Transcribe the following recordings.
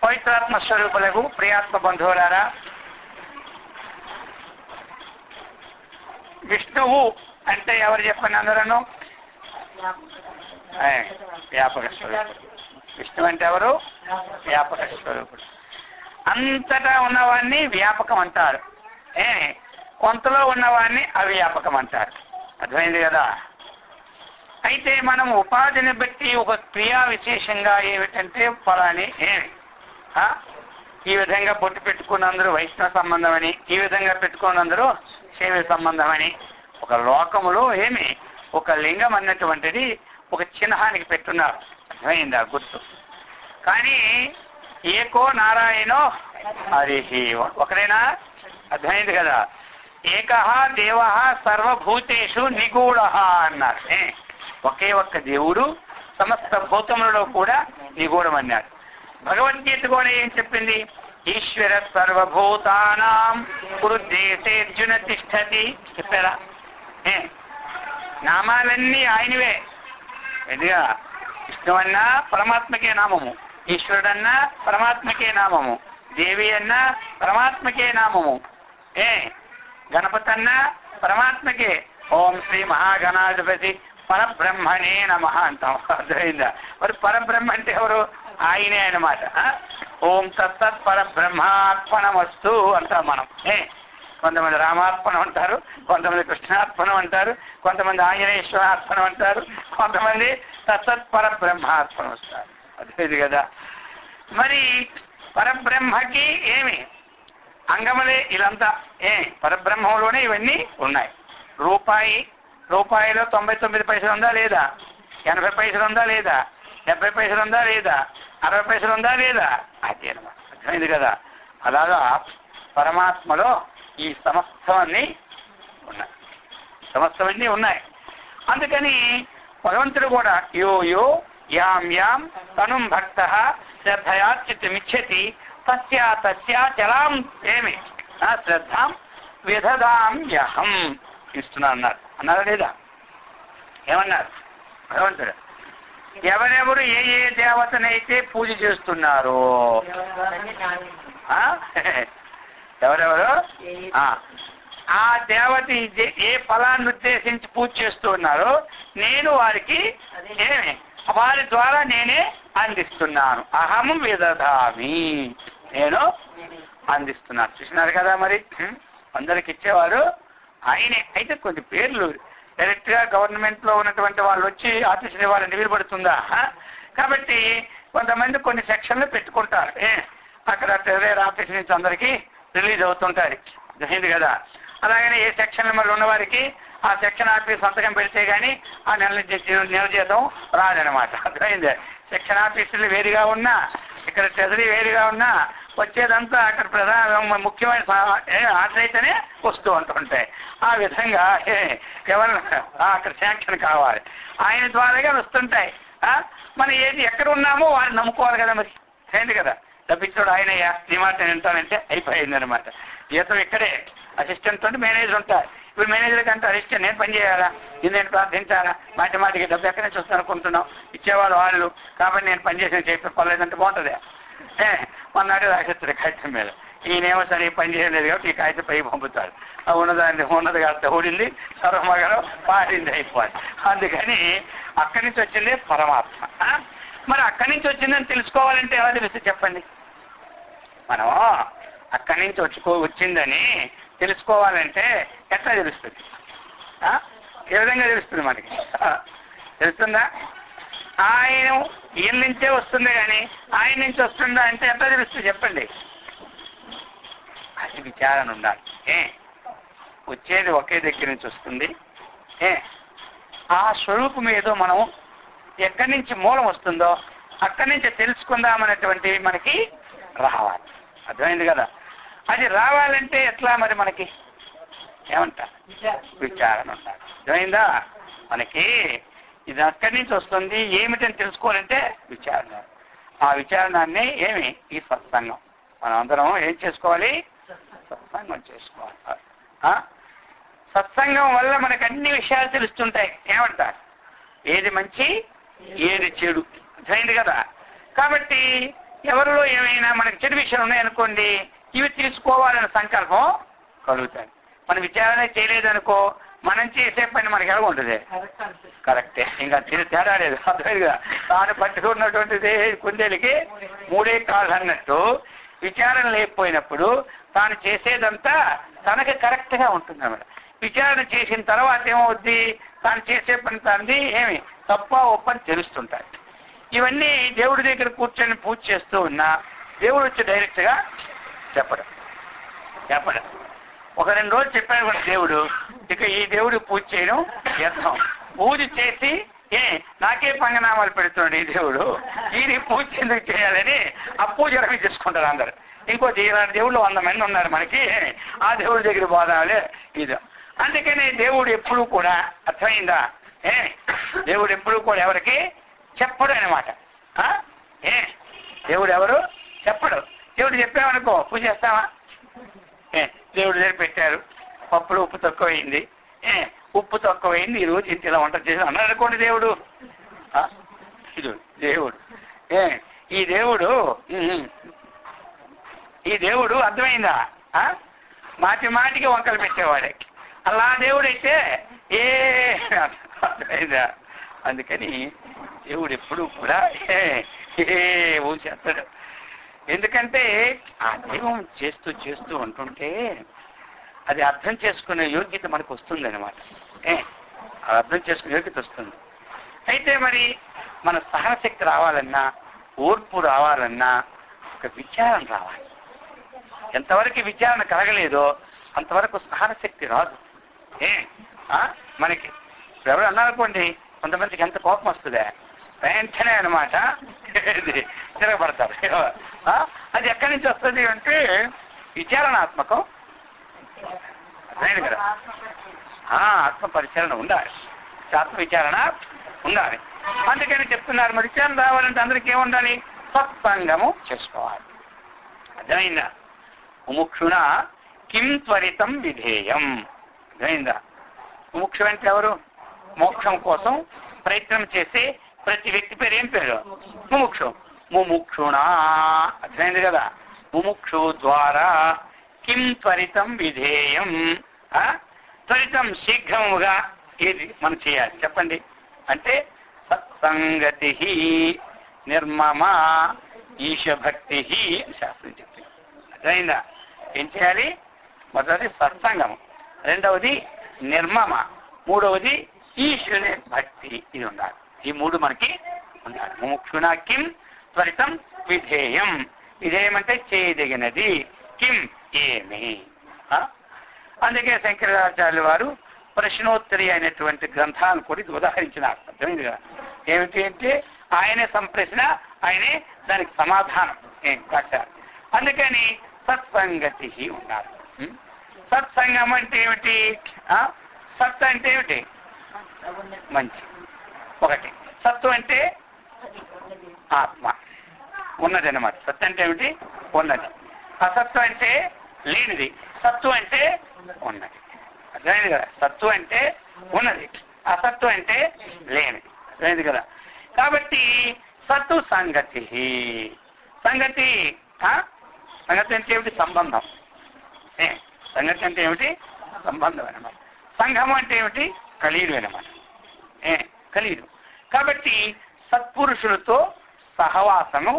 పవిత్రాత్మ స్వరూపులకు ప్రియాత్మ బంధువులారా, విష్ణువు అంటే ఎవరు చెప్పండి అందరూ? వ్యాపక స్వరూపుడు. విష్ణువు అంటే ఎవరు? వ్యాపక స్వరూపుడు. అంతటా ఉన్నవాడిని వ్యాపకం అంటారు, కొంతలో ఉన్నవాడిని అవ్యాపకం అంటారు. అర్థమైంది కదా? అయితే మనం ఉపాధిని బట్టి ఒక క్రియా విశేషంగా ఏమిటంటే ఫలాని ఈ విధంగా బొట్టు పెట్టుకున్నందరూ వైష్ణవ సంబంధం అని, ఈ విధంగా పెట్టుకున్నందరూ శైవ సంబంధం అని, ఒక లోకములో ఒక లింగం అన్నటువంటిది ఒక చిహ్నానికి పెట్టున్నారు. అర్థమైందా? గుర్తు. కానీ ఏకో నారాయణో హరిహి, ఒకరేనా? అర్థమైంది కదా? ఏకః దేవః సర్వభూతేషు నిగూఢ అన్నారు. ఒకే ఒక్క దేవుడు సమస్త భూతములలో కూడా నిగూఢం అన్నాడు. భగవద్గీత కూడా ఏం చెప్పింది? ఈశ్వర సర్వభూతానాం హృద్దేశేర్జున తిష్టతి చెప్పారా? నామాలన్నీ ఆయనవే. ఎదిగా విష్ణు అన్నా పరమాత్మకే నామము, ఈశ్వరుడన్నా పరమాత్మకే నామము, దేవి అన్నా పరమాత్మకే నామము, గణపతి అన్నా పరమాత్మకే. ఓం శ్రీ మహాగణాధిపతి పరబ్రహ్మణే నమః అంటాం. అర్థమైందా? మరి పరబ్రహ్మ అంటే ఎవరు? ఆయనే అన్నమాట. ఓం తత్తత్ పరబ్రహ్మార్పణమస్తు అంటాం మనం. కొంతమంది రామార్పణం అంటారు, కొంతమంది కృష్ణార్పణం అంటారు, కొంతమంది ఆంజనేశ్వరార్పణం అంటారు, కొంతమంది తత్తత్ పరబ్రహ్మార్పణం వస్తారు. అర్థమైంది కదా? మరి పరబ్రహ్మకి అంగములే ఇదంతా. పరబ్రహ్మంలోనే ఇవన్నీ ఉన్నాయి. రూపాయిలో 99 పైసలు ఉందా లేదా? 80 పైసలు ఉందా లేదా? 70 పైసలు ఉందా లేదా? 60 పైసలు ఉందా లేదా? అదే అనమాట. అర్థమైంది కదా? అలాగా పరమాత్మలో ఈ సమస్తమన్నీ ఉన్నాయి, సమస్తమన్నీ ఉన్నాయి. అందుకని భగవంతుడు కూడా యో యో యాం యాం తనుం భక్త శ్రద్ధయా చిత్తమిచ్చతి తస్యా తస్యా చలాం శ్రద్ధాం విదధాం యహం ఇస్తున్నా అన్నారా లేదా? ఏమన్నారు భగవంతుడు? ఎవరెవరు ఏ ఏ దేవతనైతే పూజ చేస్తున్నారో, ఎవరెవరు ఆ దేవత ఏ ఫలాన్ని ఉద్దేశించి పూజ చేస్తూ ఉన్నారో నేను వారికి వారి ద్వారా నేనే అందిస్తున్నాను. అహం విదధామి, నేను అందిస్తున్నాను. చూసినారు కదా? మరి అందరికి ఇచ్చేవారు ఆయనే. అయితే కొన్ని పేర్లు డైరెక్ట్ గా గవర్నమెంట్ లో ఉన్నటువంటి వాళ్ళు వచ్చి ఆఫీసుని వాళ్ళని నిలబడుతుందా? కాబట్టి కొంతమంది కొన్ని సెక్షన్లు పెట్టుకుంటారు. అక్కడ ట్రెజరీ ఆఫీస్ నుంచి అందరికీ రిలీజ్ అవుతుంటారు. జరిగింది కదా? అలాగనే ఏ సెక్షన్ నెంబర్లు ఉన్నవారికి ఆ సెక్షన్ ఆఫీస్ సంతకం పెడితే గానీ ఆ నెల జీతం రాదనమాట. అర్థమైంది? సెక్షన్ ఆఫీసులు వేరుగా ఉన్నా, ఇక్కడ ట్రెజరీ వేరుగా ఉన్నా వచ్చేదంతా అక్కడ ప్రధాన ముఖ్యమైన ఆర్డర్ అయితేనే వస్తూ ఉంటుంటాయి. ఆ విధంగా ఎవరు అక్కడ శాంక్షన్ కావాలి, ఆయన ద్వారాగా వస్తుంటాయి. మనం ఏది ఎక్కడ ఉన్నామో వారిని నమ్ముకోవాలి కదా? మరి అయింది కదా? తప్పించోడు ఆయనయ్యా నీ మాట వింటానంటే అయిపోయింది అనమాట. జీతం ఇక్కడే అసిస్టెంట్ తోటి మేనేజర్ ఉంటారు. ఇప్పుడు మేనేజర్ కంటే అసిస్టెంట్ నేను పని చేయాలా, నేను ప్రార్థించాలా, మాటికి డబ్బు ఎక్కడి నుంచి వస్తాను అనుకుంటున్నాం, ఇచ్చేవాళ్ళు వాళ్ళు. కాబట్టి నేను పనిచేసిన చెప్పి పర్లేదంటే బాగుంటుంది. మొన్నటి రాసేస్తాడు కాగితం మీద, ఈయనేమో సరే పని చేయలేదు కాబట్టి ఈ కాగితం పై పంపుతాడు. ఉన్నది కాస్త ఊడింది, సర్వమగనం పాడింది అయిపోవాలి. అందుకని అక్కడి నుంచి వచ్చింది పరమాత్మ. మరి అక్కడి నుంచి వచ్చిందని తెలుసుకోవాలంటే ఎలా తెలుస్తుంది చెప్పండి? మనం అక్కడి నుంచి వచ్చిందని తెలుసుకోవాలంటే ఎట్లా తెలుస్తుంది? ఏ విధంగా తెలుస్తుంది మనకి? తెలుస్తుందా? ఆయన ఈయన నుంచే వస్తుంది కానీ ఆయన నుంచి వస్తుందా అంటే ఎట్లా తెలుస్తుంది చెప్పండి? అది విచారణ ఉండాలి. వచ్చేది ఒకే దగ్గర నుంచి వస్తుంది. ఆ స్వరూపం ఏదో మనం ఎక్కడి నుంచి మూలం వస్తుందో అక్కడి నుంచి తెలుసుకుందామనేటువంటి మనకి రావాలి. అర్థమైంది కదా? అది రావాలంటే ఎట్లా మరి మనకి ఏమంటారు? విచారణ ఉండాలి. అర్థమైందా? మనకి ఇది అక్కడి నుంచి వస్తుంది ఏమిటని తెలుసుకోవాలంటే విచారణ. ఆ విచారణాన్ని ఈ సత్సంగం. మనం అందరం ఏం చేసుకోవాలి? సత్సంగం చేసుకోవాలి. సత్సంగం వల్ల మనకు అన్ని విషయాలు తెలుస్తుంటాయి. ఏమంటారు? ఏది మంచి ఏది చెడు. అర్థమైంది కదా? కాబట్టి ఎవరిలో ఏమైనా మనకి చెడు విషయాలు ఉన్నాయనుకోండి, ఇవి తీసుకోవాలనే సంకల్పం కలుగుతాయి. మనం విచారణ చేయలేదనుకో, మనం చేసే పని మనకి ఎలా ఉంటుంది? కరెక్టే, ఇంకా తేడా లేదు. అర్థమైందిగా? తాను పట్టుకున్నటువంటిది కుందేలికి 3 కాళ్ళు అన్నట్టు, విచారణ లేకపోయినప్పుడు తాను చేసేదంతా తనకి కరెక్ట్ గా ఉంటుంది అన్నమాట. విచారణ చేసిన తర్వాత ఏమవుద్ది? తాను చేసే పని తాంది ఏమి తప్ప ఒప్పని తెలుస్తుంటాయి. ఇవన్నీ దేవుడి దగ్గర కూర్చొని పూజ చేస్తూ ఉన్నా దేవుడు వచ్చి డైరెక్ట్ గా చెప్పడం. ఒక 2 రోజులు చెప్పాడు కూడా దేవుడు, ఇక ఈ దేవుడు పూజ చేయడం వ్యర్థం. పూజ చేసి నాకే పంగనామాలు పెడుతున్నాడు ఈ దేవుడు, ఈ పూజ ఎందుకు చేయాలని ఆ పూజ రవి తీసుకుంటారు అందరు. ఇంకోటి ఇలాంటి దేవుళ్ళు 100 మంది ఉన్నారు మనకి, ఆ దేవుడి దగ్గర పోదాలే ఇది. అందుకని దేవుడు ఎప్పుడు కూడా, అర్థమైందా? దేవుడు ఎప్పుడు కూడా ఎవరికి చెప్పడు అనమాట. దేవుడు ఎవరు చెప్పడు. దేవుడు చెప్పామనుకో పూజ చేస్తావా? దేవుడు దగ్గర పెట్టారు, పప్పులో ఉప్పు తక్కువైంది, ఉప్పు తక్కువైంది, ఈ రోజు ఇంత ఇలా వంట చేసి అన్నాడు అనుకోండి దేవుడు. ఇది దేవుడు. ఈ దేవుడు అర్థమైందా? మాటి మాటికి వంకలు పెట్టేవాడే. అలా దేవుడు అయితే అర్థమైందా? అందుకని దేవుడు ఎప్పుడు కూడా ఊసేస్తాడు. ఎందుకంటే ఆ దైవం చేస్తూ చేస్తూ ఉంటుంటే అది అర్థం చేసుకునే యోగ్యత మనకు వస్తుంది అనమాట. అర్థం చేసుకునే యోగ్యత వస్తుంది. అయితే మరి మన సహనశక్తి రావాలన్నా, ఓర్పు రావాలన్నా ఒక విచారణ రావాలి. ఎంతవరకు విచారణ కలగలేదో అంతవరకు సహనశక్తి రాదు. మనకి ఎవరు అన్నారనుకోండి, కొంతమందికి ఎంత కోపం వస్తుందా, వెంటనే అనమాట తిరగబడతారు. అది ఎక్కడి నుంచి వస్తుంది అంటే విచారణాత్మకం. అర్థమైంది కదా? ఆత్మ పరిశీలన ఉండాలి, ఆత్మ విచారణ ఉండాలి. అందుకని చెప్తున్నారు, మరి విచారణ రావాలంటే అందరికీ ఏముండాలి? సత్సంగము చేసుకోవాలి. అర్థమైందా? ముముక్షుణ కిం త్వరితం విధేయం. అర్థమైందా? ముముక్షు అంటే ఎవరు? మోక్షం కోసం ప్రయత్నం చేసే ప్రతి వ్యక్తి పేరు ఏం పేరు? ముముక్షు. ముముక్షుణా. అర్థమైంది కదా? ముముక్షు ద్వారా కిం త్వరితం విధేయం. త్వరితం శీఘ్రముగా ఏది మనం చేయాలి చెప్పండి అంటే సత్సంగతి నిర్మమ ఈశభక్తి శాస్త్రం చెప్పింది. అర్థమైందా? ఏం చేయాలి? మొదటిది సత్సంగము, రెండవది నిర్మమ, మూడవది ఈశ్వరుని భక్తి. ఇది ఉండాలి. ఈ 3 మనకి ఉండాలి. ముముక్షునా కిం త్వరితం విధేయం. విధేయం అంటే చేయదగినది. కిం ఏమి. అందుకే శంకరాచార్యుల వారు ప్రశ్నోత్తరి అయినటువంటి గ్రంథాలను కూడా ఇది ఉదాహరించినారు. అర్థమైంది కదా? ఏమిటి అంటే ఆయనే సంప్రశ్న, ఆయనే దానికి సమాధానం రాశారు. అందుకని సత్సంగతి ఉన్నారు. సత్సంగం అంటే ఏమిటి? సత్ అంటే ఏమిటి? మంచి. ఒకటి సత్తు అంటే ఆత్మ ఉన్నది అన్నమాట. సత్తు అంటే ఏమిటి? ఉన్నది. అసత్తు అంటే లేనిది, సత్తు అంటే ఉన్నది. అర్థమైంది కదా? సత్తు అంటే ఉన్నది, అసత్తు అంటే లేనిది. అర్థమైంది కదా? కాబట్టి సత్తు సంగతి. సంగతి సంగతి అంటే ఏమిటి? సంబంధం. సంగతి అంటే ఏమిటి? సంబంధం అన్నమాట. సంఘం అంటే ఏమిటి? కలియుడు అన్నమాట. కలియుడు. కాబట్టి సత్పురుషులతో సహవాసము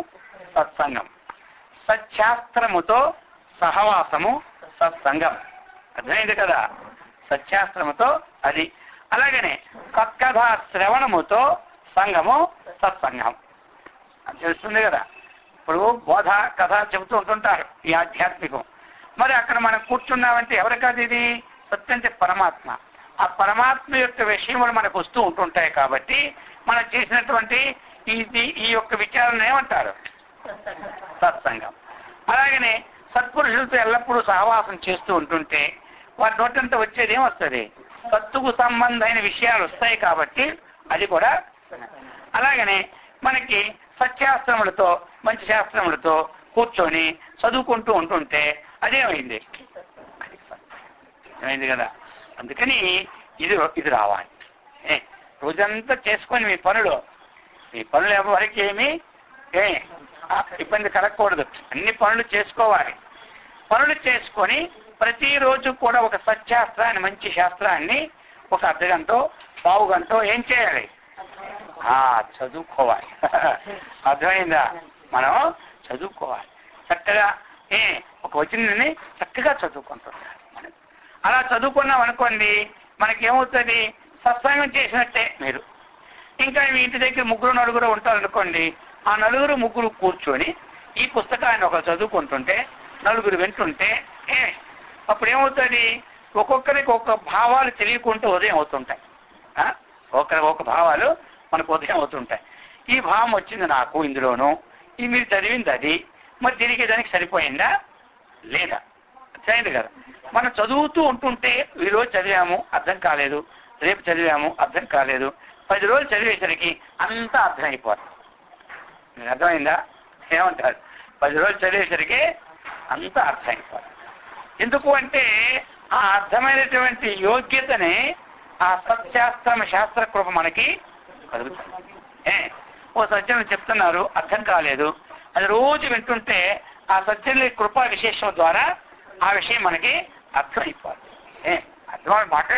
సత్సంగం, సత్శాస్త్రముతో సహవాసము సత్సంగం. అర్థమైంది కదా? సత్శాస్త్రముతో అది. అలాగనే సత్కథా శ్రవణముతో సంగము సత్సంగం. తెలుస్తుంది కదా? ఇప్పుడు బోధ కథ చెబుతూ ఉంటుంటారు ఈ ఆధ్యాత్మికం. మరి అక్కడ మనం కూర్చున్నామంటే ఎవరి కాదు ఇది? సత్యం అంటే పరమాత్మ. ఆ పరమాత్మ యొక్క విషయములు మనకు వస్తూ ఉంటుంటాయి. కాబట్టి మనం చేసినటువంటి ఈ యొక్క విచారణ ఏమంటారు? సత్సంగం. అలాగనే సత్పురుషులతో ఎల్లప్పుడూ సహవాసం చేస్తూ ఉంటుంటే వారి నోటంతా వచ్చేది ఏమొస్తుంది? సత్తుకు సంబంధమైన విషయాలు వస్తాయి. కాబట్టి అది కూడా. అలాగనే మనకి సత్శాస్త్రములతో మంచి శాస్త్రములతో కూర్చొని చదువుకుంటూ ఉంటుంటే అదేమైంది? అయింది కదా? అందుకని ఇది రావాలి. రోజంతా చేసుకొని మీ పనులు ఎవరికి ఏమి ఇబ్బంది కలగకూడదు. అన్ని పనులు చేసుకోవాలి. పనులు చేసుకొని ప్రతిరోజు కూడా ఒక సత్శాస్త్రాన్ని, మంచి శాస్త్రాన్ని ఒక అర్ధగంట పావు గంట ఏం చేయాలి? చదువుకోవాలి. అర్థమైందా? మనం చదువుకోవాలి చక్కగా. ఒక వచనాన్ని చక్కగా చదువుకుంటుంటారు. మనం అలా చదువుకున్నాం అనుకోండి, మనకేమవుతుంది? సత్సంగం చేసినట్టే. మీరు ఇంకా మీ ఇంటి దగ్గర 3-4 ఉంటారనుకోండి, ఆ 4-3 కూర్చొని ఈ పుస్తకాన్ని ఒకరు చదువుకుంటుంటే 4 వింటుంటే అప్పుడు ఏమవుతుంది? ఒక్కొక్కరికి ఒక భావాలు తెలియకుంటూ ఉదయం అవుతుంటాయి. ఒక భావాలు మనకు ఉదయం అవుతుంటాయి. ఈ భావం వచ్చింది నాకు ఇందులోనూ, ఈ మీరు చదివింది అది, మరి తిరిగి దానికి సరిపోయిందా లేదా? సరైనది కదా. మనం చదువుతూ ఉంటుంటే ఈరోజు చదివాము అర్థం కాలేదు, రేపు చదివాము అర్థం కాలేదు, 10 రోజులు చదివేసరికి అంతా అర్థం అయిపోతుంది. అర్థమైందా? ఏమంటారు? 10 రోజులు చదివేసరికి అంతా అర్థం అయిపోతుంది. ఎందుకు అంటే ఆ అర్థమైనటువంటి యోగ్యతని ఆ సత్శాస్త్రం, శాస్త్ర కృప మనకి కలుగుతుంది. ఓ సత్యం చెప్తున్నారు, అర్థం కాలేదు, అది రోజు వింటుంటే ఆ సత్యం కృపా విశేషం ద్వారా ఆ విషయం మనకి అర్థమైపోతుంది. అర్థమైన మాట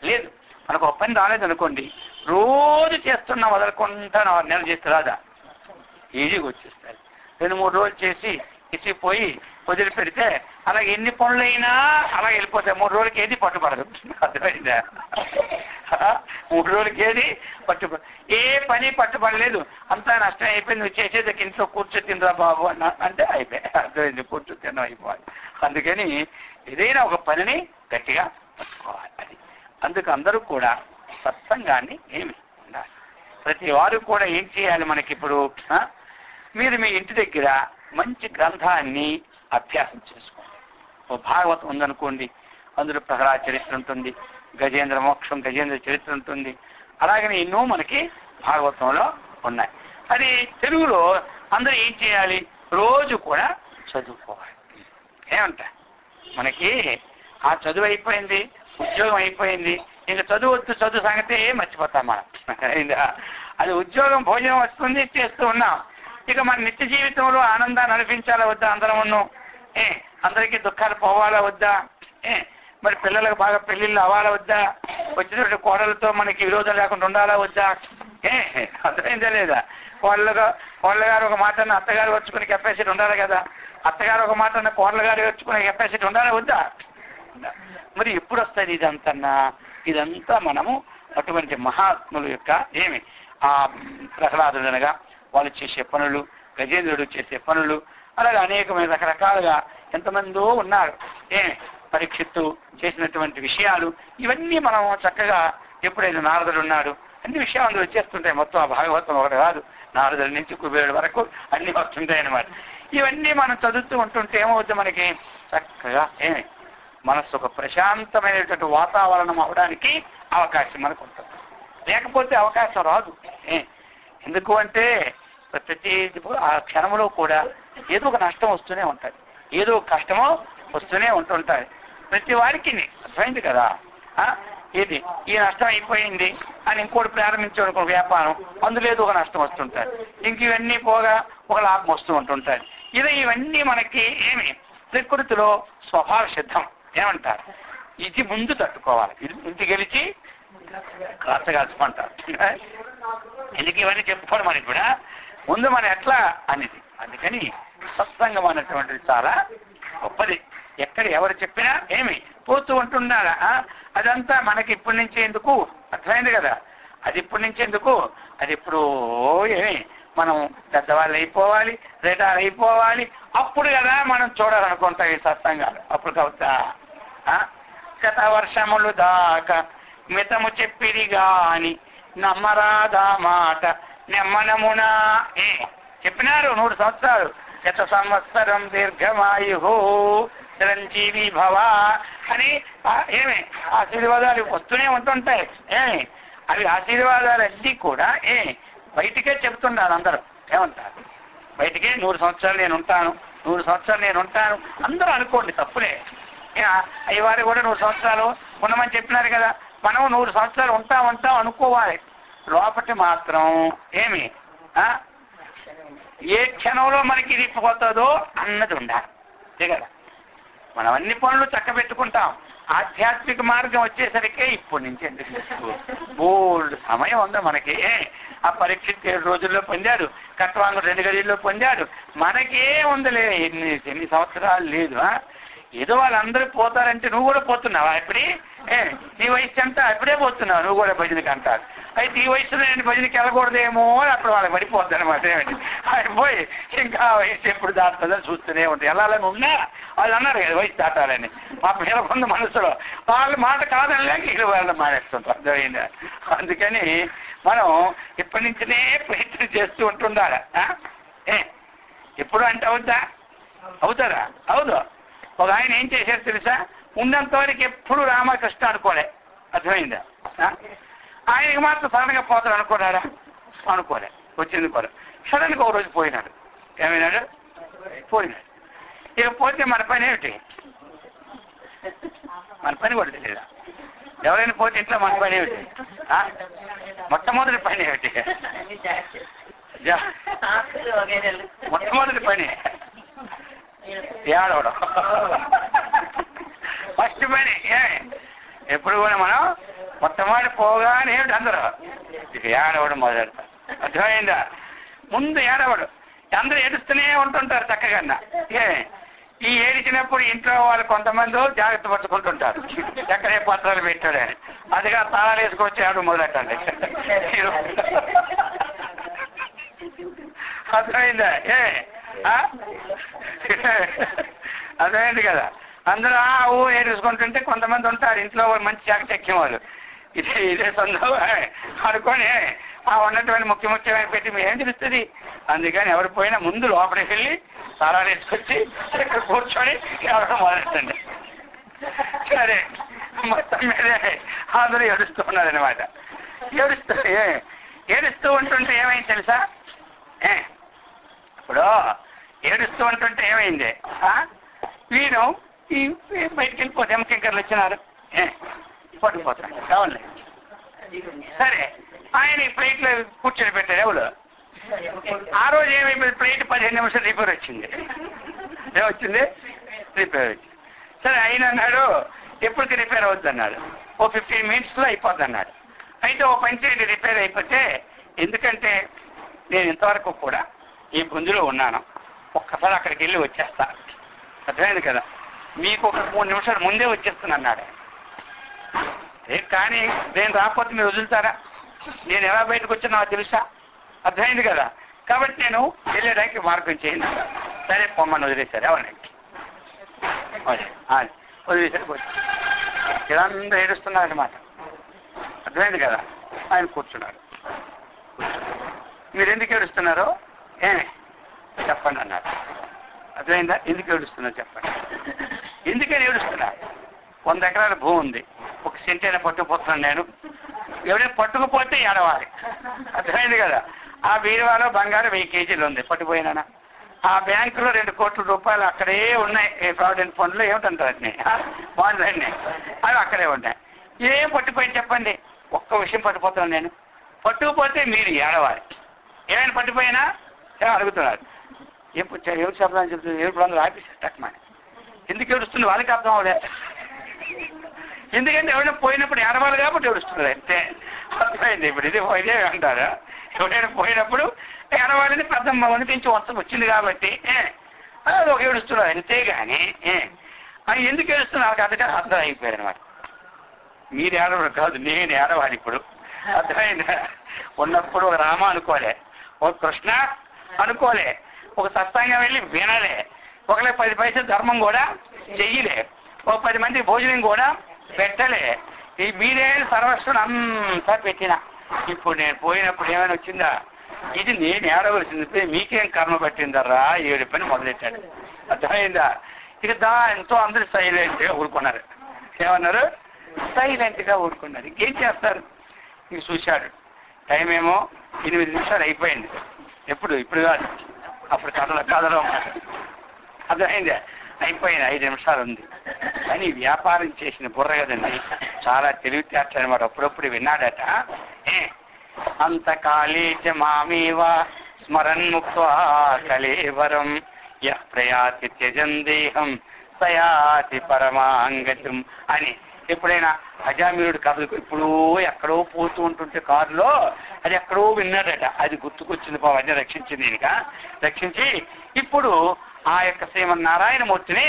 లేదు. మనకు ఒక పని రాలేదనుకోండి, రోజు చేస్తున్నా వదలకుండా 6 నెలలు చేస్తే రాదా? ఈజీగా వచ్చేస్తారు. 2-3 రోజులు చేసి ఇసిపోయి వదిలిపెడితే అలా ఎన్ని పనులైనా అలా వెళ్ళిపోతాయి. 3 రోజులకి ఏది పట్టుబడదు. అర్థమైందా? 3 రోజులకి ఏది పట్టుబడదు. ఏ పని పట్టుబడలేదు, అంతా నష్టం అయిపోయింది, నువ్వు చేసేదానికి ఇంట్లో కూర్చో తినరా బాబు అంటే అయిపోయి. అర్థమైంది? కూర్చో తినడం అయిపోవాలి. అందుకని ఏదైనా ఒక పనిని గట్టిగా పట్టుకోవాలి. అది అందుకు అందరూ కూడా సత్సంగాన్ని ఉండాలి. ప్రతి వారు కూడా ఏం చేయాలి? మనకి ఇప్పుడు మీరు మీ ఇంటి దగ్గర మంచి గ్రంథాన్ని అభ్యాసం చేసుకోండి. ఓ భాగవతం ఉందనుకోండి, అందులో ప్రహ్లాద చరిత్ర ఉంటుంది, గజేంద్ర మోక్షం, గజేంద్ర చరిత్ర ఉంటుంది. అలాగనే ఎన్నో మనకి భాగవతంలో ఉన్నాయి. అది తెలుగులో అందరూ ఏం చేయాలి? రోజు కూడా చదువుకోవాలి. ఏమంటా మనకి ఆ చదువు అయిపోయింది, ఉద్యోగం అయిపోయింది, ఇంకా చదువు సంగతి మర్చిపోతాం మనం. అది ఉద్యోగం, భోజనం వస్తుంది, చేస్తూ ఉన్నాం. ఇక మన నిత్య జీవితంలో ఆనందాన్ని అనిపించాలా వద్దా? అందరం ఉన్నాం. అందరికీ దుఃఖాలు పోవాలా వద్దా? మరి పిల్లలకు బాగా పెళ్లిళ్ళు అవ్వాలా వద్దా? వచ్చినటువంటి కోడలతో మనకి విరోధం లేకుండా ఉండాలా వద్దా? అర్థమైందా లేదా? కోళ్ళ గారు ఒక మాట అన్న అత్తగారు వచ్చుకునే కెపాసిటీ ఉండాలి కదా. అత్తగారు ఒక మాట అన్న కోళ్ళ గారు వచ్చుకునే కెపాసిటీ ఉండాలా వద్దా? మరి ఎప్పుడు వస్తుంది ఇదంతా మనము అటువంటి మహాత్ముల యొక్క ఆ ప్రహ్లాదుడనగా వాళ్ళు చేసే పనులు, గజేంద్రుడు చేసే పనులు, అలాగే అనేకమైన రకరకాలుగా ఎంతమందో ఉన్నారు. పరీక్షిత్తు చేసినటువంటి విషయాలు, ఇవన్నీ మనం చక్కగా ఎప్పుడైనా నారదుడు ఉన్నాడు, అన్ని విషయాలు అందులో వచ్చేస్తుంటాయి. మొత్తం ఆ భాగవతం ఒకటి కాదు, నారదుడి నుంచి కుబేరుడు వరకు అన్ని వస్తుంటాయి అన్నమాట. ఇవన్నీ మనం చదువుతూ ఉంటుంటే ఏమవుతుంది? మనకి చక్కగా మనస్సు ఒక ప్రశాంతమైనటువంటి వాతావరణం అవడానికి అవకాశం మనకు ఉంటుంది. లేకపోతే అవకాశం రాదు. ఎందుకు అంటే ప్రతి ఆ క్షణంలో కూడా ఏదో ఒక నష్టం వస్తూనే ఉంటుంది, ఏదో ఒక కష్టమో వస్తూనే ఉంటుంటాయి ప్రతి వారికి. అర్థమైంది కదా? ఇది ఈ నష్టం అయిపోయింది అని ఇంకోటి ప్రారంభించే వ్యాపారం, అందులో ఏదో ఒక నష్టం వస్తుంటాయి. ఇంక ఇవన్నీ పోగా ఒక లాభం వస్తూ ఉంటుంటాయి. ఇవన్నీ మనకి ప్రకృతిలో స్వభావ సిద్ధం. ఏమంటారు? ఇది ముందు తట్టుకోవాలి, ఇంటి గెలిచి కాచగాల్చమంటారు. ఎందుకు ఇవన్నీ చెప్పుకోవడం మనకి కూడా ముందు మనం ఎట్లా అనేది. అందుకని సత్సంగం అన్నటువంటిది చాలా గొప్పది. ఎక్కడ ఎవరు చెప్పినా పోతూ ఉంటుండాలా. అదంతా మనకి ఇప్పటి నుంచి ఎందుకు? అర్థమైంది కదా? అది ఇప్పటి నుంచి ఎందుకు? అది ఇప్పుడు మనం పెద్దవాళ్ళు అయిపోవాలి, రిటైర్ అయిపోవాలి, అప్పుడు కదా మనం చూడాలనుకుంటాం ఈ సత్సంగాలు. అప్పుడు కవుతా 100 వర్షములు దాకా మితము చెప్పిది గాని నమ్మరాదా మాట నెమ్మనమునా. చెప్పినారు 100 సంవత్సరాలు, 100 సంవత్సరం దీర్ఘమాయు చిరంజీవి భవ అని ఆశీర్వాదాలు వస్తూనే ఉంటుంటాయి. అవి ఆశీర్వాదాలన్నీ కూడా బయటికే చెప్తున్నారు అందరూ. ఏమంటారు? బయటికే 100 సంవత్సరాలు నేను ఉంటాను, 100 సంవత్సరాలు నేను ఉంటాను అందరూ అనుకోండి, తప్పులే. అయ్యవారు కూడా 100 సంవత్సరాలు ఉండమని చెప్పినారు కదా, మనం 100 సంవత్సరాలు ఉంటాం అనుకోవాలి. లోపటి మాత్రం ఏ క్షణంలో మనకి ఇది పోతుందో అన్నది ఉండాలి. అంతే కదా. మనం అన్ని పనులు చక్క పెట్టుకుంటాం. ఆధ్యాత్మిక మార్గం వచ్చేసరికి ఇప్పటి నుంచి ఎందుకు బోల్డ్ సమయం ఉందా మనకి. ఆ పరీక్ష 7 రోజుల్లో పొందాడు, కట్వాంగు 2 గడిల్లో పొందాడు. మనకే ఉందిలే ఎన్ని సంవత్సరాలు లేదు. ఏదో వాళ్ళందరూ పోతారంటే నువ్వు కూడా పోతున్నావా? ఇప్పుడే నీ వయసు ఎంత? ఇప్పుడే పోతున్నావు నువ్వు కూడా భజనకి అంటారు. అయితే ఈ వయసులో నేను భజనకి వెళ్ళకూడదేమో అని అప్పుడు వాళ్ళకి పడిపోద్ది అనమాట. ఏమిటి అయిపోయి ఇంకా వయసు ఎప్పుడు దాటుతుందని చూస్తూనే ఉంటాయి. వెళ్ళాలని ఉన్నా వాళ్ళు అన్నారు కదా వయసు దాటాలని. మా పిల్లకుంది మనసులో వాళ్ళ మాట కాదని లేక వీళ్ళు వాళ్ళని మానేస్తుంటారు. అర్థమైందా? అందుకని మనం ఇప్పటి నుంచినే ప్రయత్నం చేస్తూ ఉంటుండాలి. ఎప్పుడు అంటే అవుతారా? అవుదు. ఒక ఆయన ఏం చేశారు తెలుసా? ఉన్నంత వరకు ఎప్పుడు రామకృష్ణ అనుకోలే. అర్థమైందా? ఆయనకి మాత్రం సడన్ గా పోతాడు అనుకున్నాడా? అనుకోలే. వచ్చింది కూడా సడన్ గా ఒక రోజు పోయినాడు. ఏమైనాడు? పోయినాడు. ఇక పోతే మన పని ఏమిటి? మన పని కూడా తెలియదా? ఎవరైనా పోతే ఇంట్లో మన పని ఏమిటి? మొట్టమొదటి పని ఏమిటి? మొట్టమొదటి పని ఏడవడం. ఫస్ట్ పని. ఎప్పుడు కూడా మనం మొట్టమొదటి పోగానే ఏమిటి అందరూ ఇక ఏడవడం మొదలెడతారు. అర్థమైందా? ముందు ఏడవడు. అందరూ ఏడుస్తూనే ఉంటుంటారు చక్కగా. ఈ ఏడిచినప్పుడు ఇంట్లో వాళ్ళు కొంతమంది జాగ్రత్త పట్టుకుంటుంటారు, ఎక్కడే పత్రాలు పెట్టాడని. అదిగా తాళాలు వేసుకొచ్చి ఏడు మొదలెట్టండి. అర్థమైందా? అర్థమైంది కదా. అందరూ ఏడుచుకుంటుంటే కొంతమంది ఉంటారు ఇంట్లో మంచి చాకచక్యం వాళ్ళు. ఇదే సొంతం అనుకొని ఉన్నటువంటి ముఖ్యమైన పెట్టి ఏం తెలుస్తుంది. అందుకని ఎవరు పోయినా ముందు లోపలికి వెళ్ళి తాళాలు వేసుకొచ్చి ఇక్కడ కూర్చొని ఎవరు మొదలెట్టండి. సరే, మొత్తం మీదే అందరూ ఏడుస్తూ ఉన్నారనమాట. ఏడుస్తూ ఉంటుంటే ఏమైంది తెలుసా? ఇప్పుడు ఏడుస్తూ ఉంటుంటే ఏమైంది? వీరు ఈ బయటికి వెళ్ళిపోతే ఎంకింకర్లు వచ్చినారు, పట్టుకుపోతాడు కావాలి. సరే, ఆయన ఈ ప్లేట్ లో కూర్చొని పెట్టారు. ఎవరు ఆ రోజు ఏమైపోయింది? ప్లేట్ 15 నిమిషాలు రిపేర్ వచ్చింది. ఏమొచ్చింది? రిపేర్ వచ్చింది. సరే, ఆయన అన్నాడు ఎప్పటికి రిపేర్ అవుద్ది అన్నాడు. ఓ 15 minutes లో అయిపోద్ది అన్నాడు. అయితే ఓ పని చేయండి, రిపేర్ అయిపోతే, ఎందుకంటే నేను ఇంతవరకు కూడా ఈ గుంజులో ఉన్నాను, ఒక్కసారి అక్కడికి వెళ్ళి వచ్చేస్తా. అర్థమైంది కదా. మీకు ఒక 3 నిమిషాలు ముందే వచ్చేస్తాను అన్నాడు. కానీ నేను రాకపోతే మీరు వదులుతారా? నేను ఎలా బయటకు వచ్చానో తెలుసా? అర్థమైంది కదా. కాబట్టి నేను వెళ్ళేదానికి మార్గం చేయండి. సరే పొమ్మని వదిలేశారు. ఎవరిని వదిలేశారు. ఇదంతా ఏడుస్తున్నారు అనమాట. అర్థమైంది కదా. ఆయన కూర్చున్నారు. మీరు ఎందుకు ఏడుస్తున్నారో చెప్పండి అన్నారు. అర్థమైందా? ఎందుకు ఏడుస్తున్నారు చెప్పండి. ఎందుకని ఏడుస్తున్నా? 100 ఎకరాల భూమి ఉంది, 1 సెంట్ అయినా పట్టుకుపోతున్నాను నేను. ఎవరైనా పట్టుకుపోతే ఏడవాలి. అర్థమైంది కదా. ఆ బీరువాలో బంగారం 1000 kgs ఉంది, పట్టుకుపోయినా. ఆ బ్యాంకులో 2 కోట్ల రూపాయలు అక్కడే ఉన్నాయి. ప్రావిడెంట్ ఫండ్లో ఏమిటంటారు బాండ్లు అన్నీ అవి అక్కడే ఉన్నాయి. ఏం పట్టుకుపోయింది చెప్పండి. ఒక్క విషయం పట్టుకుపోతున్నాను నేను. పట్టుకుపోతే మీరు ఏడవాలి. ఏమైనా పట్టుకుపోయినా అడుగుతున్నారు. ఏం చెప్పాలని చెప్తుంది. ఏడు అందరూ ఆఫీసర్ తక్కువని. ఎందుకు ఏడుస్తుంది వాళ్ళకి అర్థం అవ్వలేదు. ఎందుకంటే ఎవరైనా పోయినప్పుడు ఏడవాలి కాబట్టి ఏడుస్తున్నారు అంతే. అర్థమైంది. ఇప్పుడు ఇదే అంటారు. ఎవరైనా పోయినప్పుడు ఏడవాలని పెద్ద వనిపించి వచ్చింది కాబట్టి అది ఒక ఏడుస్తున్నారు అంతేగాని ఎందుకు ఏడుస్తున్నారు కాబట్టి అర్థం అయిపోయారు అనమాట. మీరు ఏడవడం కాదు, నేను ఏడవాలి ఇప్పుడు. అర్థమైందా? ఉన్నప్పుడు ఒక రామ అనుకోలే, ఒక కృష్ణ అనుకోలే, ఒక సత్సంగం వెళ్ళి వినలే, ఒకళ్ళకి 10 పైసలు ధర్మం కూడా చెయ్యలే, ఒక 10 మందికి భోజనం కూడా పెట్టలే. ఈ మీరే సర్వస్వం అంతా పెట్టిన. ఇప్పుడు నేను పోయినప్పుడు ఏమైనా వచ్చిందా? ఇది నేను ఏడవలసింది, మీకేం కర్మ పట్టిందర్రా 7 పని మొదలెట్టాడు. అర్థమైందా? ఇక ఎంతో అందరూ సైలెంట్ గా ఊరుకున్నారు. ఏమన్నారు? సైలెంట్ గా ఊరుకున్నారు. ఇంకేం చేస్తారు? ఇంక చూశాడు. టైం ఏమో 8 నిమిషాలు అయిపోయింది. ఇప్పుడు కాదు, అప్పుడు కథలో అర్థమైందా? అయిపోయింది, 5 నిమిషాలు ఉంది. కానీ వ్యాపారం చేసిన బుర్ర కదండి, చాలా తెలివితేటలు అనమాట. అప్పుడప్పుడు విన్నాడట. అంతకాళీ చ మామేవ స్మరన్ముక్త్వా కళేవరం యః ప్రయాతి త్యజన్ దేహం సయాతి పరమాంగతం అని. ఎప్పుడైనా అజామినుడు కథకు ఎప్పుడో ఎక్కడో పోతూ ఉంటుంటే కారులో అది ఎక్కడో విన్నాడట, అది గుర్తుకొచ్చింది అవన్నీ రక్షించింది ఈయనక. రక్షించి ఇప్పుడు ఆ యొక్క శ్రీమన్నారాయణమూర్తిని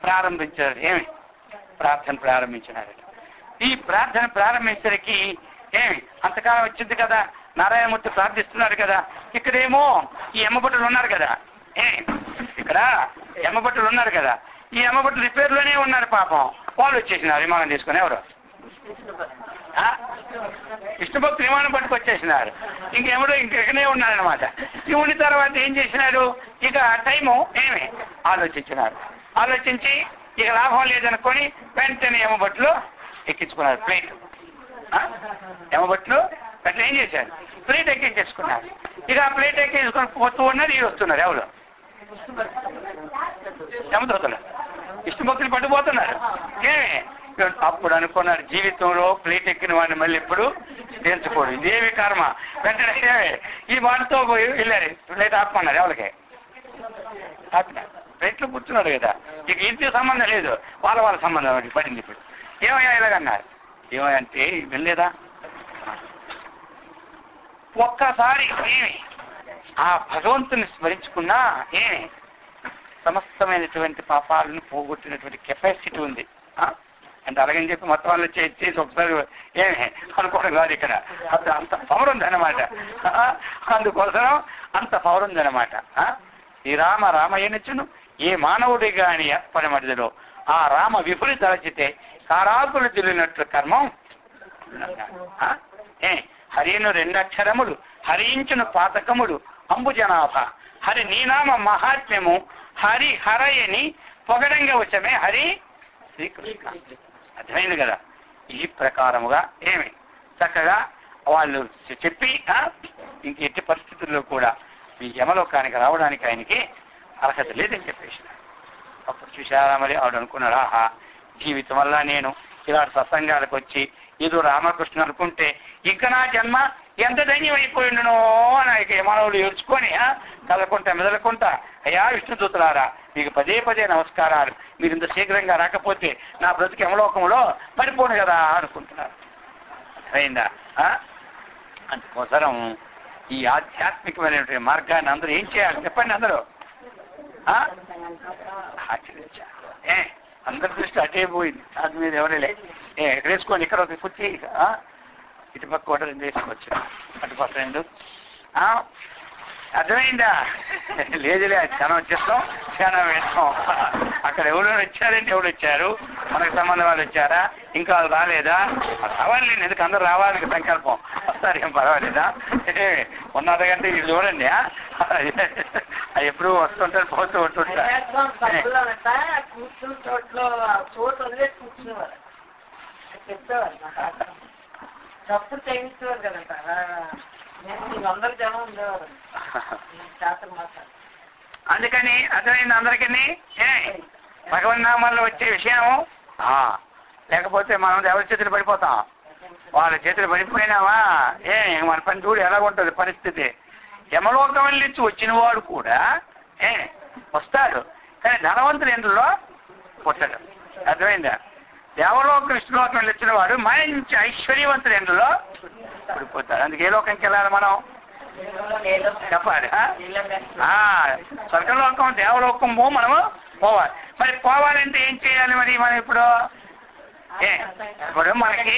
ప్రారంభించారు. ప్రార్థన ప్రారంభించినారట. ఈ ప్రార్థన ప్రారంభించడానికి అంతకాలం వచ్చింది కదా, నారాయణమూర్తి ప్రార్థిస్తున్నారు కదా. ఇక్కడేమో ఈ ఎమ్మబట్టులు ఉన్నారు కదా, ఇక్కడ ఎమ్మబట్టులు ఉన్నారు కదా, ఈ ఎమ్మబట్టు రిపేర్లోనే ఉన్నారు పాపం. వాళ్ళు వచ్చేసినారు విమానం తీసుకుని. ఎవరు? విష్ణు భక్తులు విమానం పట్టుకు వచ్చేసినారు. ఇంకెవడో ఇంకెక్కడే ఉన్నారనమాట. ఈ ఉండిన తర్వాత ఏం చేసినారు, ఇక టైము ఆలోచించినారు. ఆలోచించి ఇక లాభం లేదనుకొని వెంటనే ఎమ్మబట్లు ఎక్కించుకున్నారు. ప్లేట్ ఎమ్మబట్లు అట్లా ఏం చేశారు, ప్లేట్ ఎక్కించేసుకున్నారు. ఇక ఆ ప్లేట్ ఎక్కించుకొని పోతూ ఉన్నారు. వీళ్ళు వస్తున్నారు. ఎవరు? యమదూతలు విష్ణు భక్తులు పట్టుకుపోతున్నారు. అప్పుడు అనుకున్నారు, జీవితంలో ప్లేట్ ఎక్కిన వాడిని మళ్ళీ ఎప్పుడు తెలుసుకోడు, ఇదేమి కర్మ. వెంటనే ఈ వాటితో వెళ్ళారు. ప్లేట్ ఆపుకున్నారు. ఎవరికి ఆపినారు. ప్లేట్లో కూర్చున్నాడు కదా, ఇక ఇంటికి సంబంధం లేదు, వాళ్ళ సంబంధం పడింది. ఇప్పుడు ఏమయ్యా ఇలాగన్నారు. ఏమంటే వెళ్ళలేదా, ఒక్కసారి ఆ భగవంతుని స్మరించుకున్నా సమస్తమైనటువంటి పాపాలను పోగొట్టినటువంటి కెపాసిటీ ఉంది. అంటే అలాగని చెప్పి మొత్తం వాళ్ళు చేసి ఒకసారి అనుకోవడం కాదు. ఇక్కడ అంత పవర్ ఉందన్నమాట. అందుకోసం అంత పవర్ ఉందన్నమాట. ఈ రామయ్యనిచ్చును ఏ మానవుడి గాని ఏర్పడి మడిదిలో ఆ రామ విపులి తలచితే కారాకులు జిల్లినట్లు కర్మం. హరిను 2 అక్షరములు హరించును పాతకముడు అంబుజనాభ హరి నీనామ మహాత్మ్యము హరి హరయని పొగడంగా వచ్చమే హరి శ్రీకృష్ణ. అర్థమైంది కదా. ఈ ప్రకారముగా చక్కగా వాళ్ళు చెప్పి ఇంక ఎట్టి పరిస్థితుల్లో కూడా ఈ యమలోకానికి రావడానికి ఆయనకి అర్హత లేదని చెప్పేసి. అప్పుడు చూశారా మరి ఆవిడ అనుకున్నాడు, ఆహా జీవితం వల్ల నేను ఇలాంటి సత్సంగాలకు వచ్చి ఏదో రామకృష్ణ అనుకుంటే ఇంకా నా జన్మ ఎంత ధన్యం అయిపోయిండునో అని మానవుడు ఏడ్చుకొని కదలకుంటా మెదలకుంటా, అయ్యా విష్ణుదూతులారా మీకు పదే నమస్కారాలు, మీరు ఇంత శీఘ్రంగా రాకపోతే నా బ్రతుకు యమలోకంలో పడిపోను కదా అనుకుంటున్నారు. అయిందా? అందుకోసం ఈ ఆధ్యాత్మికమైనటువంటి మార్గాన్ని అందరూ ఏం చేయాలి చెప్పండి. అందరూ ఆచరించాలి. అందరి దృష్టి అటే పోయింది, అది మీద ఎవరే ఎక్కడ వేసుకోండి, ఇక్కడ ఒక కుర్చీ ఇటుపక్క కూడా 2 వేసుకోవచ్చు, అటుపక్క 2. అర్థమైందా? లేదులే క్షణం వచ్చేస్తాం, క్షణం వేస్తాం. అక్కడ ఎవరు వచ్చారంటే ఎవరు వచ్చారు, మనకు సంబంధం వాళ్ళు వచ్చారా, ఇంకా వాళ్ళు రాలేదా, రావాలి. ఎందుకు అందరూ రావాలని సంకల్పం, వస్తారు, ఏం పర్వాలేదా. ఉన్న అరగంట ఇది చూడండి, అది ఎప్పుడు వస్తుంటారు పోతూ ఉంటుంటారు. చప్పుడు చేయించేవారు కదంట, అందరు జనం ఉండేవారు. అందుకని అర్థమైంది అందరికీ భగవన్నామాల్లో వచ్చే విషయం. లేకపోతే మనం ఎవరి చేతులు పడిపోతాం, వాళ్ళ చేతులు పడిపోయినావా మన పని చూడు ఎలా ఉంటుంది పరిస్థితి. యమలోకం వెళ్ళి వచ్చిన వాడు కూడా వస్తాడు, కానీ ధనవంతుడు ఎందులో పుట్టడు. అర్థమైందా? దేవలోకం విష్ణులోకం వెళ్ళి వచ్చిన వాడు మంచి ఐశ్వర్యవంతుడు ఎందులో పడిపోతాడు. అందుకే ఏ లోకంకి వెళ్ళాలి మనం చెప్పాలి. స్వర్గలోకం దేవలోకము మనము పోవాలి. మరి పోవాలంటే ఏం చేయాలి మరి మనం ఇప్పుడు మనకి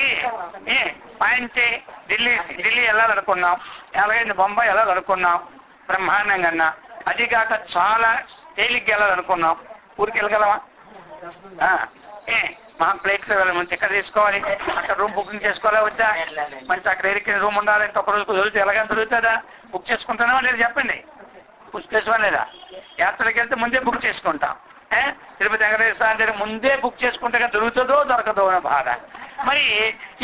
మంచి ఢిల్లీ వెళ్ళాలనుకున్నాం, అలాగే బొంబాయి వెళ్ళాలనుకున్నాం బ్రహ్మాండంగా. అది కాక చాలా తేలిగ్గా వెళ్ళాలనుకున్నాం, ఊరికి వెళ్ళగలమా? మా ప్లేట్లో వెళ్ళాలి, ఎక్కడ తీసుకోవాలి, అక్కడ రూమ్ బుకింగ్ చేసుకోవాలా వద్దా? మంచి అక్కడ ఎరికిన రూమ్ ఉండాలంటే ఒక రోజు కుదిరితే ఎలాగైనా దొరుకుతుందా? బుక్ చేసుకుంటామా లేదా చెప్పండి, బుక్ చేసుకోలేదా? యాత్రకి వెళ్తే ముందే బుక్ చేసుకుంటాం. తిరుపతి వెంకటేశ్వర స్వామి దగ్గర ముందే బుక్ చేసుకుంటే దొరుకుతుందో దొరకదో అనే బాధ. మరి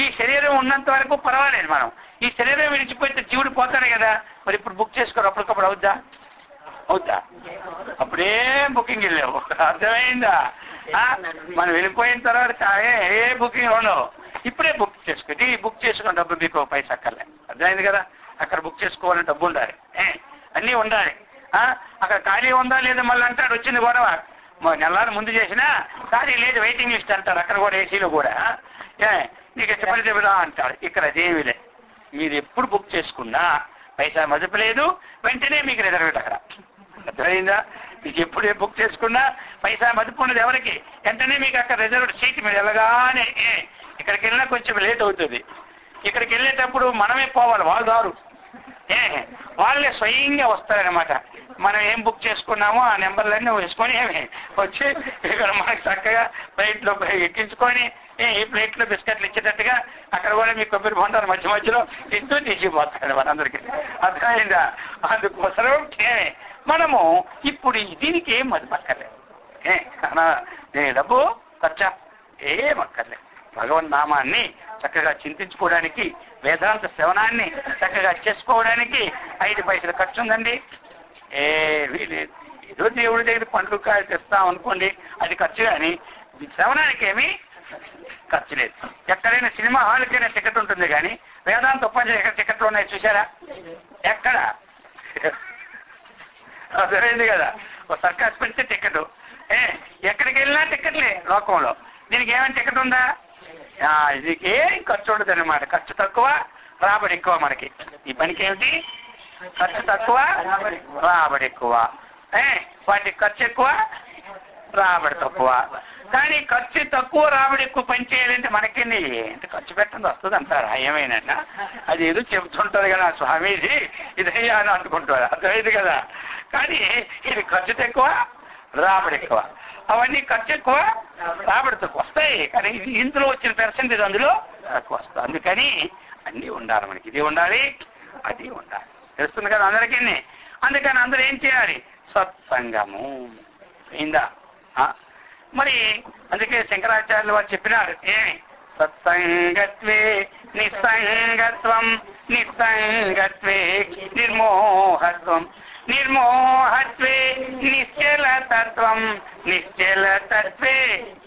ఈ శరీరం ఉన్నంత వరకు పర్వాలేదు, మనం ఈ శరీరం విడిచిపోతే జీవుడు పోతాడు కదా. మరి ఇప్పుడు బుక్ చేసుకోరు, అప్పటికప్పుడు అవుద్దా? అప్పుడే బుకింగ్ వెళ్ళావు. అర్థమైందా? మనం వెళ్ళిపోయిన తర్వాత ఏ బుకింగ్ ఉండవు, ఇప్పుడే బుక్ చేసుకుంటే బుక్ చేసుకున్న డబ్బు మీకు పైసా అక్కర్లే. అర్థమైంది కదా? అక్కడ బుక్ చేసుకోవాలని డబ్బు ఉండాలి, అన్నీ ఉండాలి. అక్కడ ఖాళీ ఉందా లేదా మళ్ళీ అంటాడు, వచ్చింది గొడవ. నెలవారు ముందు చేసినా ఖాళీ లేదు, వెయిటింగ్ లిస్ట్ అంటారు. అక్కడ కూడా ఏసీలో కూడా నీకు ఇష్టపడి చెబుదా అంటాడు. ఇక్కడ అదేమిలే, మీరు ఎప్పుడు బుక్ చేసుకున్నా పైసా మదుపు లేదు, వెంటనే మీకు రిజర్వేట్ అక్కడ. అర్థమైందా? మీకు ఎప్పుడు బుక్ చేసుకున్నా పైసా మదుపు ఉన్నది ఎవరికి, వెంటనే మీకు అక్కడ రిజర్వ్డ్ సీట్. మీరు వెళ్ళగానే ఇక్కడికి వెళ్ళినా కొంచెం లేట్ అవుతుంది. ఇక్కడికి వెళ్ళేటప్పుడు మనమే పోవాలి, వాళ్ళు గారు వాళ్ళే స్వయంగా వస్తారనమాట. మనం ఏం బుక్ చేసుకున్నామో ఆ నెంబర్లన్నీ వేసుకొని వచ్చి ఇక్కడ మనకు చక్కగా ప్లేట్లో ఎక్కించుకొని ఈ ప్లేట్లో బిస్కెట్లు ఇచ్చేటట్టుగా అక్కడ కూడా మీ కొబ్బరి బొండాలు మధ్య మధ్యలో ఇస్తూ తీసిపోతాడు మనందరికీ. అర్థమైందా? అందుకోసం మనము ఇప్పుడు దీనికి ఏం మదుపక్కర్లేదు, డబ్బు ఖర్చా ఏం అక్కర్లేదు. భగవన్నామాన్ని చక్కగా చింతించుకోవడానికి, వేదాంత శ్రవణాన్ని చక్కగా చేసుకోవడానికి 5 పైసలు ఖర్చు ఉందండి. ఏదో దేవుడి దగ్గర పండ్లు కాయలు తెస్తాం అనుకోండి, అది ఖర్చు. కానీ శ్రవణానికి ఏమీ ఖర్చు లేదు. ఎక్కడైనా సినిమా హాల్కైనా టికెట్ ఉంటుంది, కానీ వేదాంత ఉపాధ్యాయులు ఎక్కడ టికెట్లు ఉన్నాయి చూసారా? ఎక్కడ? అర్థమైంది కదా? ఒక సర్కస్ పెడితే టికెట్, ఎక్కడికి వెళ్ళినా టికెట్లే లోకంలో. దీనికి ఏమైనా టికెట్ ఉందా? దీనికి ఏం ఖర్చు ఉండదు అనమాట. ఖర్చు తక్కువ, రాబడి ఎక్కువ. మనకి ఈ పనికి ఏమిటి? ఖర్చు తక్కువ, రాబడి ఎక్కువ. వాటికి ఖర్చు ఎక్కువ, రాబడి తక్కువ. కానీ ఖర్చు తక్కువ, రాబడి ఎక్కువ పని చేయాలంటే మనకేంది అంటే ఖర్చు పెట్టండి వస్తుంది అంటారు. ఏమైనా అది ఏదో చెబుతుంటారు కదా స్వామీజీ, ఇదయ్యా అని అనుకుంటారు. అర్థమైంది కదా? కానీ ఇది ఖర్చు తక్కువ, రాబడి ఎక్కువ. అవన్నీ ఖర్చు ఎక్కువ, రాబడి తక్కువ వస్తాయి. కానీ ఇందులో వచ్చిన పర్సెంటేజ్ అందులో తక్కువ వస్తుంది. అందుకని అన్నీ ఉండాలి మనకి. ఇది ఉండాలి, అది ఉండాలి. తెలుస్తుంది కదా అందరికీ? అందుకని అందరూ ఏం చేయాలి? సత్సంగము అయిందా? మరి అందుకే శంకరాచార్యులు వారు చెప్పినారు, ఏమి? సత్సంగత్వే నిస్సంగత్వం, నిస్సంగత్వే నిర్మోహత్వం, నిర్మోహత్వే నిశ్చలతత్వం, నిశ్చలతత్వే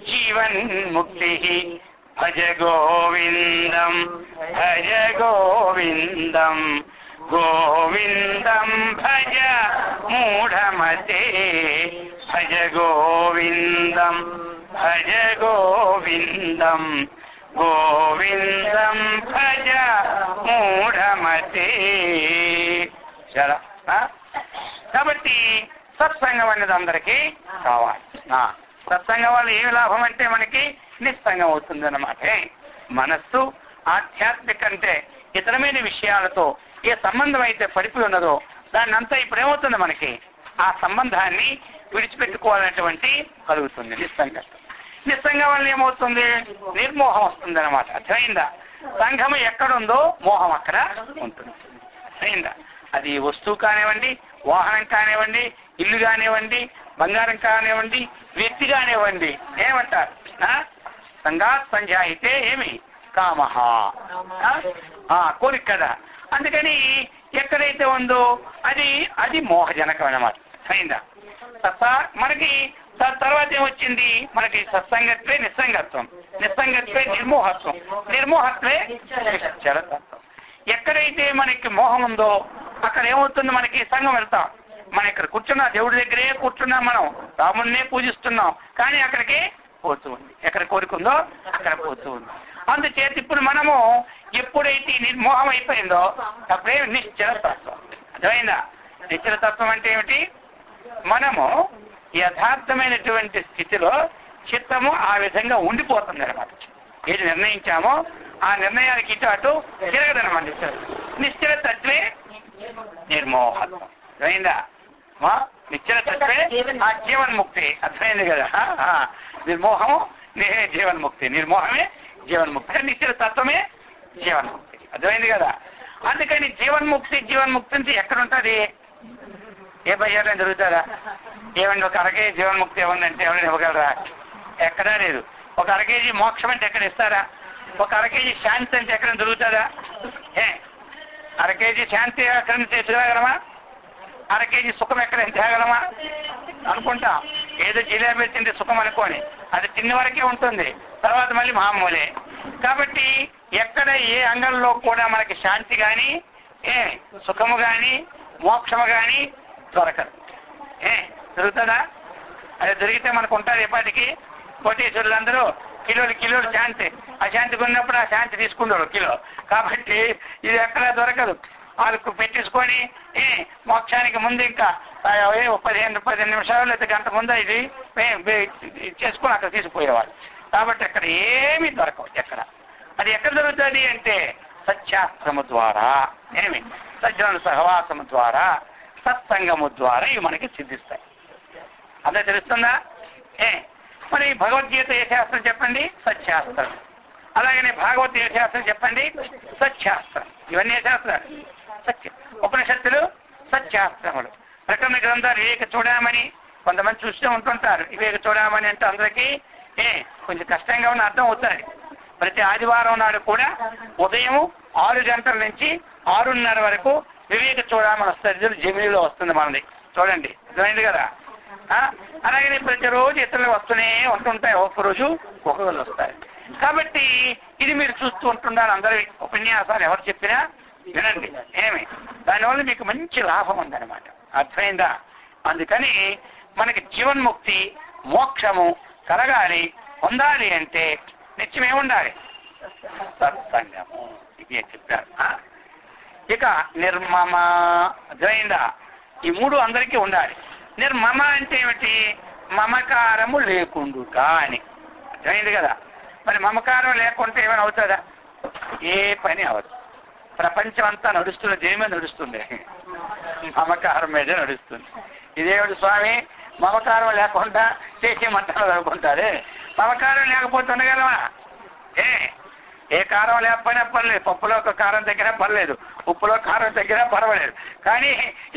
జీవన్ముక్తి. భజ గోవిందం, భజ గోవిందం, గోవిందం భజ మూఢమతే. భజ గోవిందం, భజ గోవిందం, గోవిందం భజ మూఢమతే. చాలా కాబట్టి సత్సంగం అనేది అందరికీ కావాలి. సత్సంగం వల్ల ఏమి లాభం అంటే మనకి నిస్సంగం అవుతుంది అన్నమాట. మనస్సు ఆధ్యాత్మిక అంటే ఇతరమైన విషయాలతో ఏ సంబంధం అయితే పడిపోయి ఉన్నదో దాన్ని అంతా ఇప్పుడు ఏమవుతుంది, మనకి ఆ సంబంధాన్ని విడిచిపెట్టుకోవాలనేటువంటి కలుగుతుంది నిస్సంగం. నిస్సంగం వల్ల ఏమవుతుంది? నిర్మోహం వస్తుంది అనమాట. అర్థమైందా? సంఘం ఎక్కడుందో మోహం అక్కడ ఉంటుంది. అర్థమైందా? అది వస్తువు కానివ్వండి, వాహనం కానివ్వండి, ఇల్లు కానివ్వండి, బంగారం కానివ్వండి, వ్యక్తి కానివ్వండి. ఏమంటారు? సంఘాత్ సంధ్యాయితే ఏమి? కామహ, కోరిక కదా. అందుకని ఎక్కడైతే ఉందో అది మోహజనకం అన్నమాట. అయిందా? మనకి తర్వాత ఏమొచ్చింది? మనకి సత్సంగత్వే నిస్సంగత్వం, నిస్సంగత్వే నిర్మోహత్వం, నిర్మోహత్వే నిశ్చలతత్వం. ఎక్కడైతే మనకి మోహం ఉందో అక్కడ ఏమవుతుంది? మనకి సంఘం వెళ్తాం. మనం ఇక్కడ కూర్చున్నా, దేవుడి దగ్గరే కూర్చున్నాం, మనం రాముడినే పూజిస్తున్నాం, కానీ అక్కడికి పోతూ ఉంది. ఎక్కడ కోరికుందో అక్కడ పోతూ ఉంది. అందుచేత ఇప్పుడు మనము ఎప్పుడైతే నిర్మోహం అయిపోయిందో అప్పుడే నిశ్చలతత్వం. అర్థమైందా? నిశ్చలతత్వం అంటే ఏమిటి? మనము యథార్థమైనటువంటి స్థితిలో చిత్తము ఆ విధంగా ఉండిపోతుంది అనమాట. ఏది నిర్ణయించామో ఆ నిర్ణయానికి ఇటు అటు తిరగదనమాట. నిశ్చల తత్వే నిర్మోహత్వం. అర్థమైందా? నిశ్చల తత్వే ఆ జీవన్ముక్తి. అర్థమైంది కదా? నిర్మోహము జీవన్ముక్తి, నిర్మోహమే జీవన్ముక్తి, నిశ్చల తత్వమే జీవన్ముక్తి. అర్థమైంది కదా? అందుకని జీవన్ముక్తి నుంచి ఎక్కడ ఉంటుంది? ఏ బయ్యాలని జరుగుతారా? ఏమండి ఒక అరకేజీ జీవన్ముక్తి ఏమందంటే ఎవరైనా ఇవ్వగలరా? ఎక్కడా లేదు. ఒక అరకేజీ మోక్షం అంటే ఎక్కడ ఇస్తారా? ఒక అరకేజీ శాంతి అంటే ఎక్కడ దొరుకుతుందా? అరకేజీ శాంతి ఎక్కడ తీసుకురాగలమా? అరకేజీ సుఖం ఎక్కడ తేగలమా? అనుకుంటాం. ఏదో జిలేబీ తింటే సుఖం అనుకోని అది తిన్న వరకే ఉంటుంది, తర్వాత మళ్ళీ మామూలే. కాబట్టి ఎక్కడ ఏ అంగంలో కూడా మనకి శాంతి కానీ సుఖము గాని మోక్షము గాని దొరకదు. దొరుకుతుందా? అది దొరికితే మనకు ఉంటుంది ఎప్పటికీ. కోటీశ్వరులందరూ కిలోలు శాంతి, అశాంతిగా ఉన్నప్పుడు ఆ శాంతి తీసుకుంటారు కిలో. కాబట్టి ఇది ఎక్కడా దొరకదు. వాళ్ళకు పెట్టించుకొని మోక్షానికి ముందు ఇంకా 15 నిమిషాలు లేదా గంట ముందు ఇది చేసుకొని అక్కడ తీసుకుపోయేవాళ్ళు. కాబట్టి అక్కడ ఏమీ దొరకవు ఎక్కడ. అది ఎక్కడ దొరుకుతుంది అంటే సత్శాస్త్రము ద్వారా, సజ్జనుల సహవాసము ద్వారా, సత్సంగము ద్వారా ఇవి మనకి సిద్ధిస్తాయి. అదే తెలుస్తుందా? మరి భగవద్గీత ఏ శాస్త్రం చెప్పండి? సత్శాస్త్రం. అలాగనే భాగవత్ ఏ శాస్త్రం చెప్పండి? సత్శాస్త్రం. ఇవన్నీ ఏ శాస్త్రాలు? సత్యం. ఉపనిషత్తులు సత్శాస్త్రములు. ప్రకరణ గ్రంథాలు వివేక చూడమని కొంతమంది చూస్తూ ఉంటుంటారు. వివేక చూడమని అంటే అందరికీ కొంచెం కష్టంగా ఉన్న అర్థం అవుతుంది. ప్రతి ఆదివారం నాడు కూడా ఉదయం 6 గంటల నుంచి 6:30 వరకు వివేక చూడమని వస్తుంది. జమినీలో వస్తుంది మనది, చూడండి. అర్థమైంది కదా? అలాగే ప్రతిరోజు ఇతరులు వస్తూనే ఉంటుంటాయి. ఒక్కరోజు ఒక్కొక్కరు వస్తాయి. కాబట్టి ఇది మీరు చూస్తూ ఉంటున్నారు. అందరి ఉపన్యాసాలు ఎవరు చెప్పినా వినండి. దానివల్ల మీకు మంచి లాభం ఉందన్నమాట. అర్థమైందా? అందుకని మనకి జీవన్ముక్తి మోక్షము కలగాలి, పొందాలి అంటే నిత్యం ఏముండాలి? సత్సంగము. ఇది చెప్పారు. ఇక నిర్మమ. అర్థమైందా? ఈ 3 అందరికీ ఉండాలి. నిర్మమ అంటే ఏమిటి? మమకారము లేకుండుట అని. అర్థమైంది కదా? మరి మమకారం లేకుంటే ఏమైనా అవుతుందా? ఏ పని అవదు. ప్రపంచం అంతా నడుస్తున్న దేని మీద నడుస్తుంది? మమకారం మీద నడుస్తుంది. ఇదేమిటి స్వామి, మమకారం లేకుండా చేసే మంటలు అనుకుంటారే. మమకారం లేకపోతే ఉండగలమా? ఏ కారం లేకపోయినా పర్లేదు. పప్పులో ఒక కారం తగ్గినా పర్లేదు, ఉప్పులో కారం తగ్గినా పర్వాలేదు. కానీ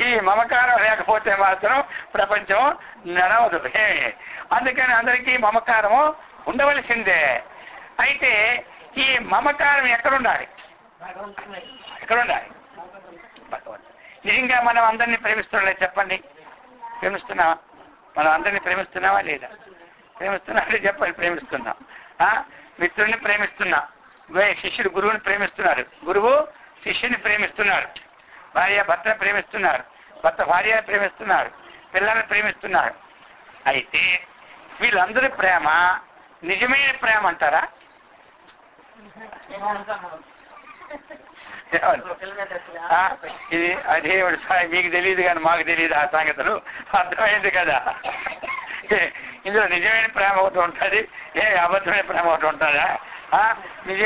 ఈ మమకారం లేకపోతే మాత్రం ప్రపంచం నడవదు. అందుకని అందరికీ మమకారము ఉండవలసిందే. అయితే ఈ మమకారం ఎక్కడుండాలి? ఎక్కడుండాలి? భగవంతుడు. నిజంగా మనం అందరినీ ప్రేమిస్తున్నాం చెప్పండి. ప్రేమిస్తున్నావా? మనం అందరినీ ప్రేమిస్తున్నావా లేదా? ప్రేమిస్తున్నా అంటే చెప్పండి. ప్రేమిస్తున్నాం. మిత్రుడిని ప్రేమిస్తున్నా. శిష్యుడు గురువుని ప్రేమిస్తున్నారు, గురువు శిష్యుని ప్రేమిస్తున్నారు. భార్య భర్తను ప్రేమిస్తున్నారు, భర్త భార్యను ప్రేమిస్తున్నారు, పిల్లల్ని ప్రేమిస్తున్నారు. అయితే వీళ్ళందరి ప్రేమ నిజమైన ప్రేమ అంటారా? ఇది అదే మీకు తెలియదు కానీ మాకు తెలియదు ఆ సంగతులు. అర్థమైంది కదా? ఇందులో నిజమైన ప్రేమ ఒకటి ఉంటుంది, అబద్ధమైన ప్రేమ ఒకటి ఉంటుందా?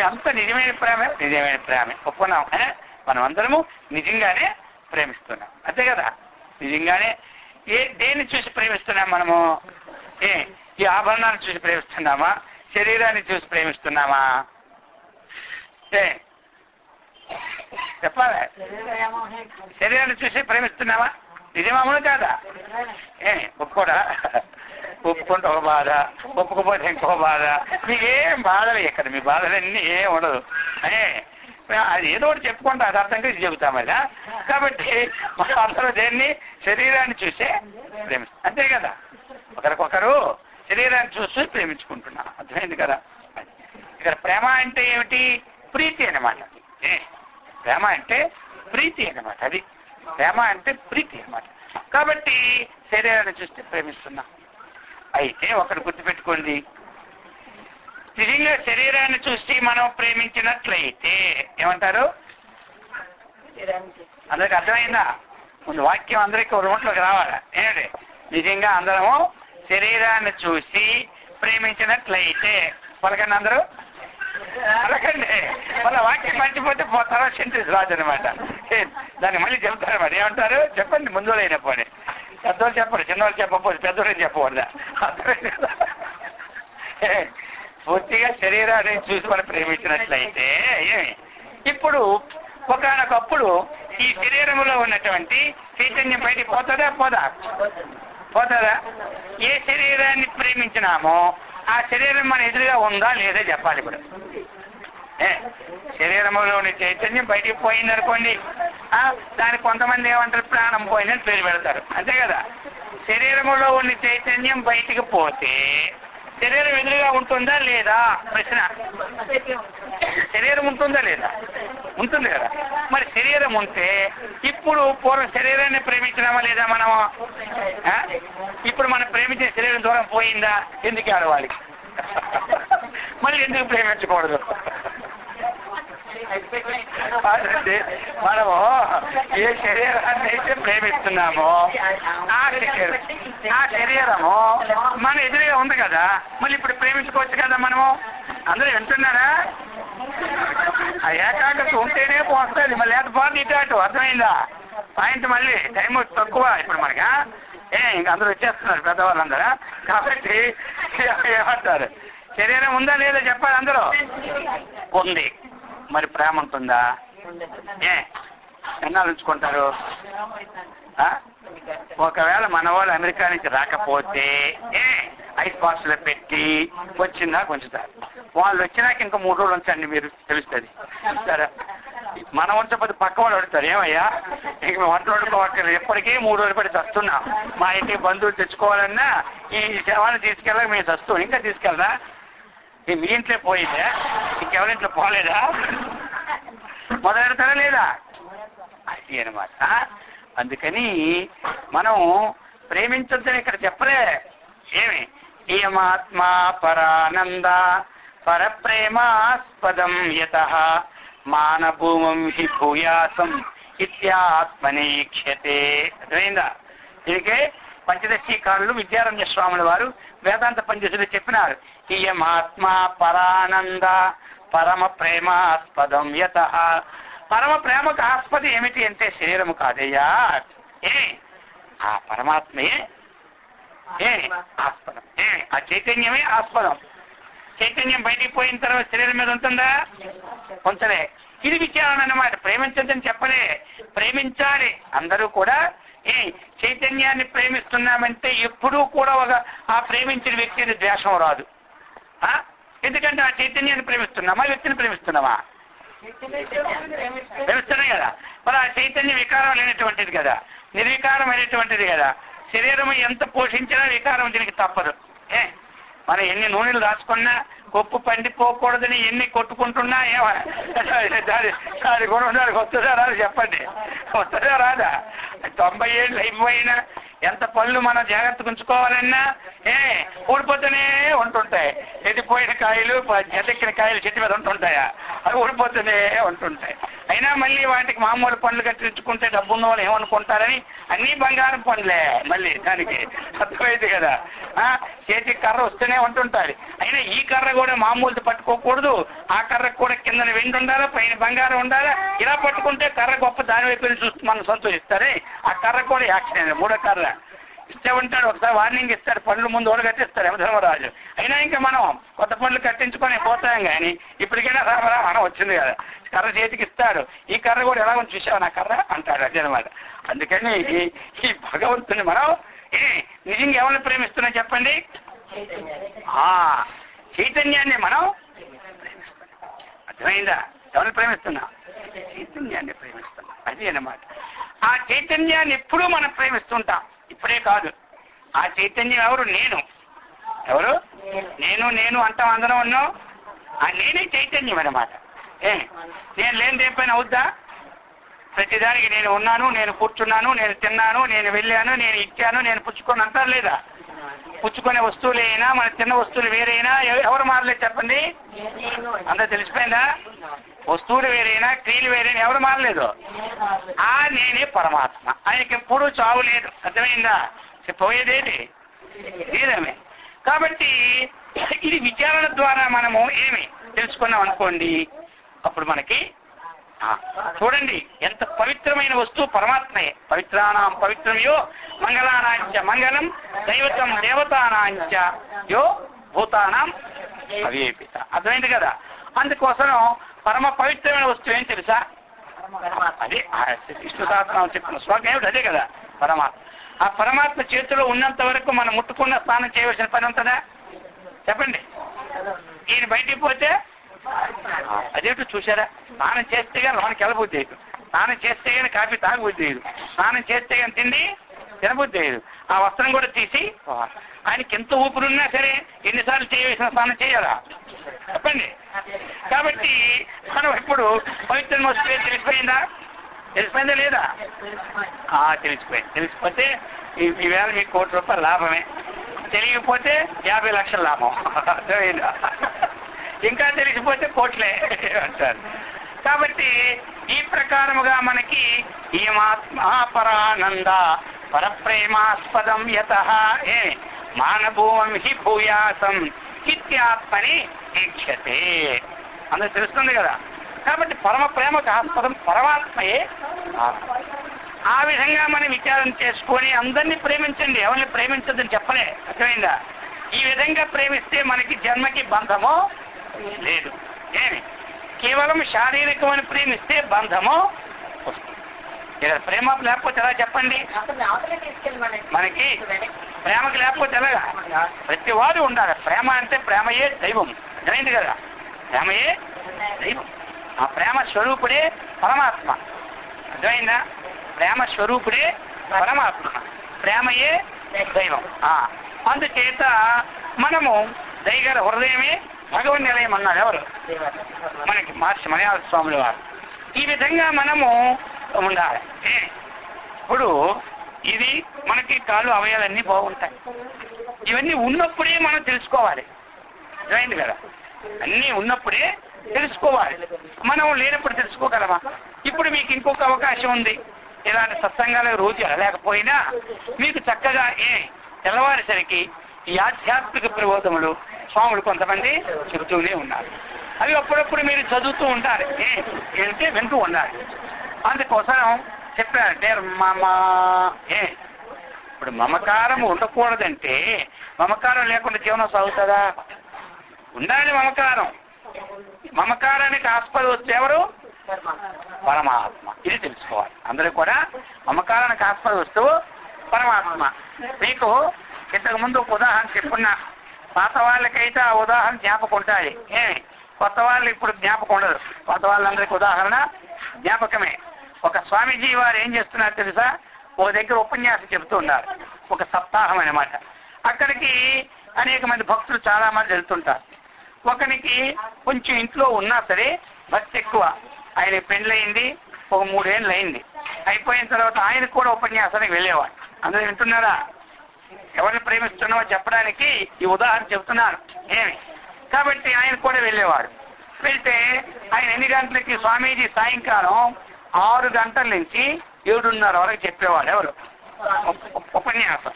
అంత నిజమైన ప్రేమ, నిజమైన ప్రేమే ఒప్పుకున్నాం. మనం అందరము నిజంగానే ప్రేమిస్తున్నాం, అంతే కదా? నిజంగానే దేన్ని చూసి ప్రేమిస్తున్నాం మనము? ఈ ఆభరణాన్ని చూసి ప్రేమిస్తున్నామా? శరీరాన్ని చూసి ప్రేమిస్తున్నామా? చెప్పాలి. శరీరాన్ని చూసి ప్రేమిస్తున్నామా? నిజమామూలు కాదా? ఒప్పుకోడా? ఒప్పుకుంటే ఒక బాధ, ఒప్పుకోపోతే ఇంకో బాధ. మీకేం బాధలు ఎక్కడ? మీ బాధలన్నీ ఏం ఉండదు. అది ఏదో ఒకటి చెప్పుకుంటే అది అర్థంగా ఇది చెబుతాం కదా. కాబట్టి మనం అందరూ దేన్ని? శరీరాన్ని చూసే ప్రేమిస్తాం, అంతే కదా? ఒకరికొకరు శరీరాన్ని చూసి ప్రేమించుకుంటున్నాం. అర్థమైంది కదా? ఇక్కడ ప్రేమ అంటే ఏమిటి? ప్రీతి అన్నమాట. ప్రేమ అంటే ప్రీతి అన్నమాట. అది ప్రేమ అంటే ప్రీతి అన్నమాట. కాబట్టి శరీరాన్ని చూస్తే ప్రేమిస్తున్నాం. అయితే ఒకరు గుర్తుపెట్టుకోండి, నిజంగా శరీరాన్ని చూసి మనం ప్రేమించినట్లయితే ఏమంటారు? అందరికి అర్థమైందా? ముందు వాక్యం అందరికీ ఒక రోడ్లోకి రావాలా? ఏమిటి? నిజంగా అందరము శరీరాన్ని చూసి ప్రేమించినట్లయితే పలకండి అందరూ. పలకండి. మళ్ళీ వాక్యం మర్చిపోతే పోతారో సెంటెన్స్ రాదు అనమాట. దాన్ని మళ్ళీ చెప్తారు. మరి ఏమంటారు? చెప్పండి. ముందు లేనప్పుడు పెద్దవాళ్ళు చెప్పరు, చిన్నవాళ్ళు చెప్పకపోతే పెద్దవాళ్ళు చెప్పకూడదా? పూర్తిగా శరీరాన్ని చూసి మనం ప్రేమించినట్లయితే ఇప్పుడు ఒకనొకప్పుడు ఈ శరీరంలో ఉన్నటువంటి చైతన్యం బయటికి పోతుందా? పోతుందా? ఏ శరీరాన్ని ప్రేమించినామో ఆ శరీరం మన ఎదురుగా ఉందా లేదా చెప్పాలి. ఇప్పుడు శరీరంలోని చైతన్యం బయటికి పోయిందనుకోండి, దానికి కొంతమంది ఏమంటారు? ప్రాణం పోయిందని పేరు పెడతారు, అంతే కదా? శరీరంలో ఉన్న చైతన్యం బయటికి పోతే శరీరం ఎదురుగా ఉంటుందా లేదా ప్రశ్న. శరీరం ఉంటుందా లేదా? ఉంటుంది కదా. మరి శరీరం ఉంటే ఇప్పుడు పూర్వం శరీరాన్ని ప్రేమించినామా లేదా మనము? ఇప్పుడు మనం ప్రేమించే శరీరం దూరం పోయిందా? ఎందుకు ఆడవాలి? మళ్ళీ ఎందుకు ప్రేమించకూడదు? మనము ఏ శరీరాన్ని అయితే ప్రేమిస్తున్నామో ఆ శరీరము మన ఎదురుగా ఉంది కదా, మళ్ళీ ఇప్పుడు ప్రేమించుకోవచ్చు కదా మనము. అందరూ వింటున్నారా? ఆ ఏకాగ్రత ఉంటేనే పోస్తుంది, మళ్ళీ లేకపోతే ఇటు అర్థమైందా? పాయింట్ మళ్ళీ టైం తక్కువ ఇప్పుడు మనగా. ఇంక అందరూ వచ్చేస్తున్నారు పెద్దవాళ్ళందరూ. కాబట్టి ఏమంటారు? శరీరం ఉందా లేదా చెప్పాలి అందరూ. ఉంది. మరి ప్రేమ ఉంటుందా? ఎన్నాళ్ళు ఉంచుకుంటారు? ఒకవేళ మన వాళ్ళు అమెరికా నుంచి రాకపోతే ఐస్ బాక్స్ లో పెట్టి వచ్చిందా కొంచుతారు. వాళ్ళు వచ్చినాక ఇంకా 3 రోజులు ఉంచండి, మీరు తెలుస్తుంది. చూస్తారా? మనం ఉంచకపోతే పక్క వాళ్ళు అడుగుతారు, ఏమయ్యా ఇంక మేము వంట వండుకోవట్లేదు, ఎప్పటికీ 3 రోజులు పడి చస్తున్నాం, మా ఇంటికి బంధువులు తెచ్చుకోవాలన్నా ఈ శవాన్ని తీసుకెళ్ళాక మేము చస్తాం, ఇంకా తీసుకెళ్ళరా? మీ ఇంట్లో పోయితే ఇంకెవరింట్లో పోలేదా? మొదలెడతారా లేదా? అది అనమాట. అందుకని మనం ప్రేమించొద్దని ఇక్కడ చెప్పలే. ఏమి? ఇయమాత్మా పరానంద పరప్రేమాస్పదం యతః మానభూమం హి భూయాసం ఇత్యాత్మనీక్ష్యతే. అర్థమైందా? దీనికే పంచదశీకారులు విద్యారణ్య స్వాముల వారు వేదాంత పండితులు చెప్పినారు. ఇయమాత్మా పరానంద పరమ ప్రేమాస్పదం యతః. పరమ ప్రేమకు ఆస్పద ఏమిటి అంటే శరీరము కాదయ్యా, ఆ పరమాత్మయే ఆస్పదం. ఆ చైతన్యమే ఆస్పదం. చైతన్యం బయటికి పోయిన తర్వాత శరీరం మీద ఉంటుందా? ఉంచలే. ఇది విచారణ అన్నమాట. ప్రేమించద్దని చెప్పలే, ప్రేమించాలి. అందరూ కూడా చైతన్యాన్ని ప్రేమిస్తున్నామంటే ఎప్పుడూ కూడా ఆ ప్రేమించిన వ్యక్తిని ద్వేషం రాదు. ఎందుకంటే ఆ చైతన్యాన్ని ప్రేమిస్తున్నామా, వ్యక్తిని ప్రేమిస్తున్నామా? ప్రేమిస్తున్నాం కదా. మరి ఆ చైతన్యం వికారం లేనటువంటిది కదా, నిర్వికారమైనటువంటిది కదా. శరీరం ఎంత పోషించినా వికారం దీనికి తప్పదు. మనం ఎన్ని నూనెలు దాచుకున్నా కొప్పు పండిపోకూడదని ఎన్ని కొట్టుకుంటున్నా దాని గుణం దానికి వస్తుందా రాదు చెప్పండి? వస్తుందా రాదా? 90 ఏళ్ళు అయిపోయినా ఎంత పళ్ళు మనం జాగ్రత్తగా ఉంచుకోవాలన్నా ఊడిపోతూనే ఉంటుంటాయి. ఎదిపోయిన కాయలు జతెక్కిన కాయలు చెట్టు మీద ఉంటుంటాయా? అవి ఊడిపోతూనే ఉంటుంటాయి. అయినా మళ్ళీ వాటికి మామూలు పండ్లు కట్టించుకుంటే డబ్బున్న వాళ్ళు ఏమనుకుంటారని అన్ని బంగారం పండ్లే మళ్ళీ దానికి. అర్థమైంది కదా. చేతికి కర్ర వస్తూనే ఉంటుంటారు. అయినా ఈ కర్ర కూడా మామూలు పట్టుకోకూడదు. ఆ కర్రకు కూడా కింద వెండి ఉండాలా, పైన బంగారం ఉండాలా. ఇలా పట్టుకుంటే కర్ర గొప్ప దాని వైపు చూస్తూ మనం సంతోషిస్తారే. ఆ కర్ర కూడా యాక్సిడెంట్. 3వ కర్ర ఇస్తే ఉంటాడు. ఒకసారి వార్నింగ్ ఇస్తాడు, పండ్లు ముందు ఓడ కట్టిస్తాడు యమధర్మరాజు. అయినా ఇంకా మనం కొత్త పండ్లు కట్టించుకొని పోతాం. కానీ ఇప్పటికైనా రామరామనం వచ్చింది కదా, కర్ర చేతికి ఇస్తాడు. ఈ కర్ర కూడా ఎలా ఉంది చూసావు నా కర్ర అంటాడు. అదే అనమాట. అందుకని ఈ భగవంతుని మనం నిజంగా ఎవరిని ప్రేమిస్తున్నాం చెప్పండి? చైతన్యాన్ని మనం ప్రేమిస్తున్నాం. అర్థమైందా? ఎవరిని ప్రేమిస్తున్నాం? చైతన్యాన్ని ప్రేమిస్తున్నాం. అది అన్నమాట. ఆ చైతన్యాన్ని ఎప్పుడూ మనం ప్రేమిస్తుంటాం. ఇప్పుడే కాదు. ఆ చైతన్యం ఎవరు? నేను. ఎవరు? నేను నేను అంటాం అందరం ఉన్నాం. ఆ నేనే చైతన్యం అన్నమాట. నేను లేని దేనిపైన అవుద్దా? ప్రతిదానికి నేను ఉన్నాను, నేను కూర్చున్నాను, నేను తిన్నాను, నేను వెళ్ళాను, నేను ఇచ్చాను, నేను పుచ్చుకొని అంటారు లేదా? పుచ్చుకునే వస్తువులైనా మన చిన్న వస్తువులు వేరైనా ఎవరు మారలేదు చెప్పండి? అంతా తెలిసిపోయిందా? వస్తువులు వేరైనా క్రియలు వేరైనా ఎవరు మారలేదు? ఆ నేనే పరమాత్మ. ఆయనకి ఎప్పుడూ చావు లేదు. అర్థమైందా? పోయేదేది లేదమే. కాబట్టి ఇది విచారణ ద్వారా మనము ఏమి తెలుసుకున్నాం అనుకోండి, అప్పుడు మనకి చూడండి ఎంత పవిత్రమైన వస్తువు పరమాత్మయే. పవిత్రానాం పవిత్రమయో మంగళానాంచ మంగళం దైవతం దేవతానాంచ యో భూతానాం అవేపిత. అర్థమైంది కదా. అందుకోసం పరమ పవిత్రమైన వస్తువు ఏం తెలుసా? అదే విష్ణు సహస్రనామం చెప్పిన శ్లోకం ఏమిటి? అదే కదా పరమాత్మ. ఆ పరమాత్మ చేతిలో ఉన్నంత వరకు మనం ముట్టుకున్న స్నానం చేయవలసిన పని ఉంటుందా చెప్పండి? ఈయన బయటికి పోతే అదేంటో చూసారా? స్నానం చేస్తే కానీ లోనికి వెళ్ళబుద్ధి లేదు, స్నానం చేస్తే కానీ కాఫీ తాగబుద్ధి లేదు, స్నానం చేస్తే కానీ తిండి తినబుద్ధి లేదు. ఆ వస్త్రం కూడా తీసి ఆయనకి ఎంత ఊపిరున్నా సరే ఎన్నిసార్లు చేయవలసిన స్నానం చేయాలా చెప్పండి. కాబట్టి మనం ఇప్పుడు పవిత్ర మోస్తే తెలిసిపోయిందా లేదా? తెలిసిపోతే ఈవేళ మీకు ₹1,00,00,000 లాభమే, తెలియకపోతే 50 లక్షల లాభం. అర్థమైందా? ఇంకా తెలిసిపోతే కోట్లే అంటారు. కాబట్టి ఈ ప్రకారముగా మనకి ఈ మహాపరానంద పరప్రేమాస్పదం యతః మానభూవం హి భూయాసం ఇత్యాత్మని ఈక్షతే. అందరూ తెలుస్తుంది కదా. కాబట్టి పరమ ప్రేమకు ఆస్పదం పరమాత్మయే ఆత్మ. ఆ విధంగా మనం విచారం చేసుకొని అందరినీ ప్రేమించండి, ఎవరిని ప్రేమించదని చెప్పలే. అర్థమైందా? ఈ విధంగా ప్రేమిస్తే మనకి జన్మకి బంధమో లేదు. కేవలం శారీరకమైన ప్రేమిస్తే బంధమో వస్తుంది. ప్రేమ లేకపోతే ఎలా చెప్పండి? మనకి ప్రేమకి లేకపోతే ఎలాగా? ప్రతి వాడు ఉండాలి. ప్రేమ అంటే ప్రేమయే దైవం. అర్థమైంది కదా? ప్రేమయే దైవం. ఆ ప్రేమ స్వరూపుడే పరమాత్మ. అర్థమైందా? ప్రేమ స్వరూపుడే పరమాత్మ, ప్రేమయే దైవం. అందుచేత మనము దైగల హృదయమే భగవన్ నిలయం అన్నారు ఎవరు? మనకి మహర్షి మలయాళ స్వాముల వారు. ఈ విధంగా మనము ఉండాలి. ఇప్పుడు ఇది మనకి కాళ్ళు అవయాలన్నీ బాగుంటాయి. ఇవన్నీ ఉన్నప్పుడే మనం తెలుసుకోవాలి. అర్థమైంది కదా? అన్నీ ఉన్నప్పుడే తెలుసుకోవాలి. మనం లేనప్పుడు తెలుసుకోగలమా? ఇప్పుడు మీకు ఇంకొక అవకాశం ఉంది. ఇలాంటి సత్సంగాలకు రోజు వెళ్ళలేకపోయినా మీకు చక్కగా తెల్లవారేసరికి ఈ ఆధ్యాత్మిక ప్రబోధములు స్వాములు కొంతమంది చెబుతూనే ఉన్నారు. అవి అప్పుడప్పుడు మీరు చదువుతూ ఉంటారు, ఏంటంటే వింటూ ఉండాలి. అందుకోసం చెప్పారు ఇప్పుడు మమకారం ఉండకూడదంటే, మమకారం లేకుండా జీవనం సాగుతుందా? ఉండాలి మమకారం. మమకారానికి ఆస్పద వస్తే ఎవరు? పరమాత్మ. ఇది తెలుసుకోవాలి. అందరూ కూడా మమకారానికి ఆస్పద వస్తువు పరమాత్మ. మీకు ఇంతకు ముందు ఒక ఉదాహరణ చెప్పున్నా. పాత వాళ్ళకైతే ఆ ఉదాహరణ జ్ఞాపకం ఉంటాయి. కొత్త వాళ్ళు ఇప్పుడు జ్ఞాపకం ఉండదు. కొత్త వాళ్ళందరికీ ఉదాహరణ జ్ఞాపకమే. ఒక స్వామీజీ వారు ఏం చేస్తున్నారు తెలుసా? ఒక దగ్గర ఉపన్యాసం చెబుతూ ఉన్నారు. ఒక సప్తాహం అన్నమాట. అక్కడికి అనేక మంది భక్తులు చాలా మంది వెళ్తుంటారు. ఒకరికి కొంచెం ఇంట్లో ఉన్నా సరే భక్తి ఎక్కువ. ఆయన పెళ్ళయింది, ఒక 3 ఏళ్ళు అయింది. అయిపోయిన తర్వాత ఆయన కూడా ఉపన్యాసానికి వెళ్ళేవాడు. అందరూ వింటున్నారా? ఎవరిని ప్రేమిస్తున్నావో చెప్పడానికి ఈ ఉదాహరణ చెబుతున్నాను. కాబట్టి ఆయన కూడా వెళ్ళేవాడు. వెళ్తే ఆయన ఎన్ని గంటలకి? స్వామీజీ సాయంకాలం 6 గంటల నుంచి 7:30 వరకు చెప్పేవాడు. ఎవరు? ఉపన్యాసం.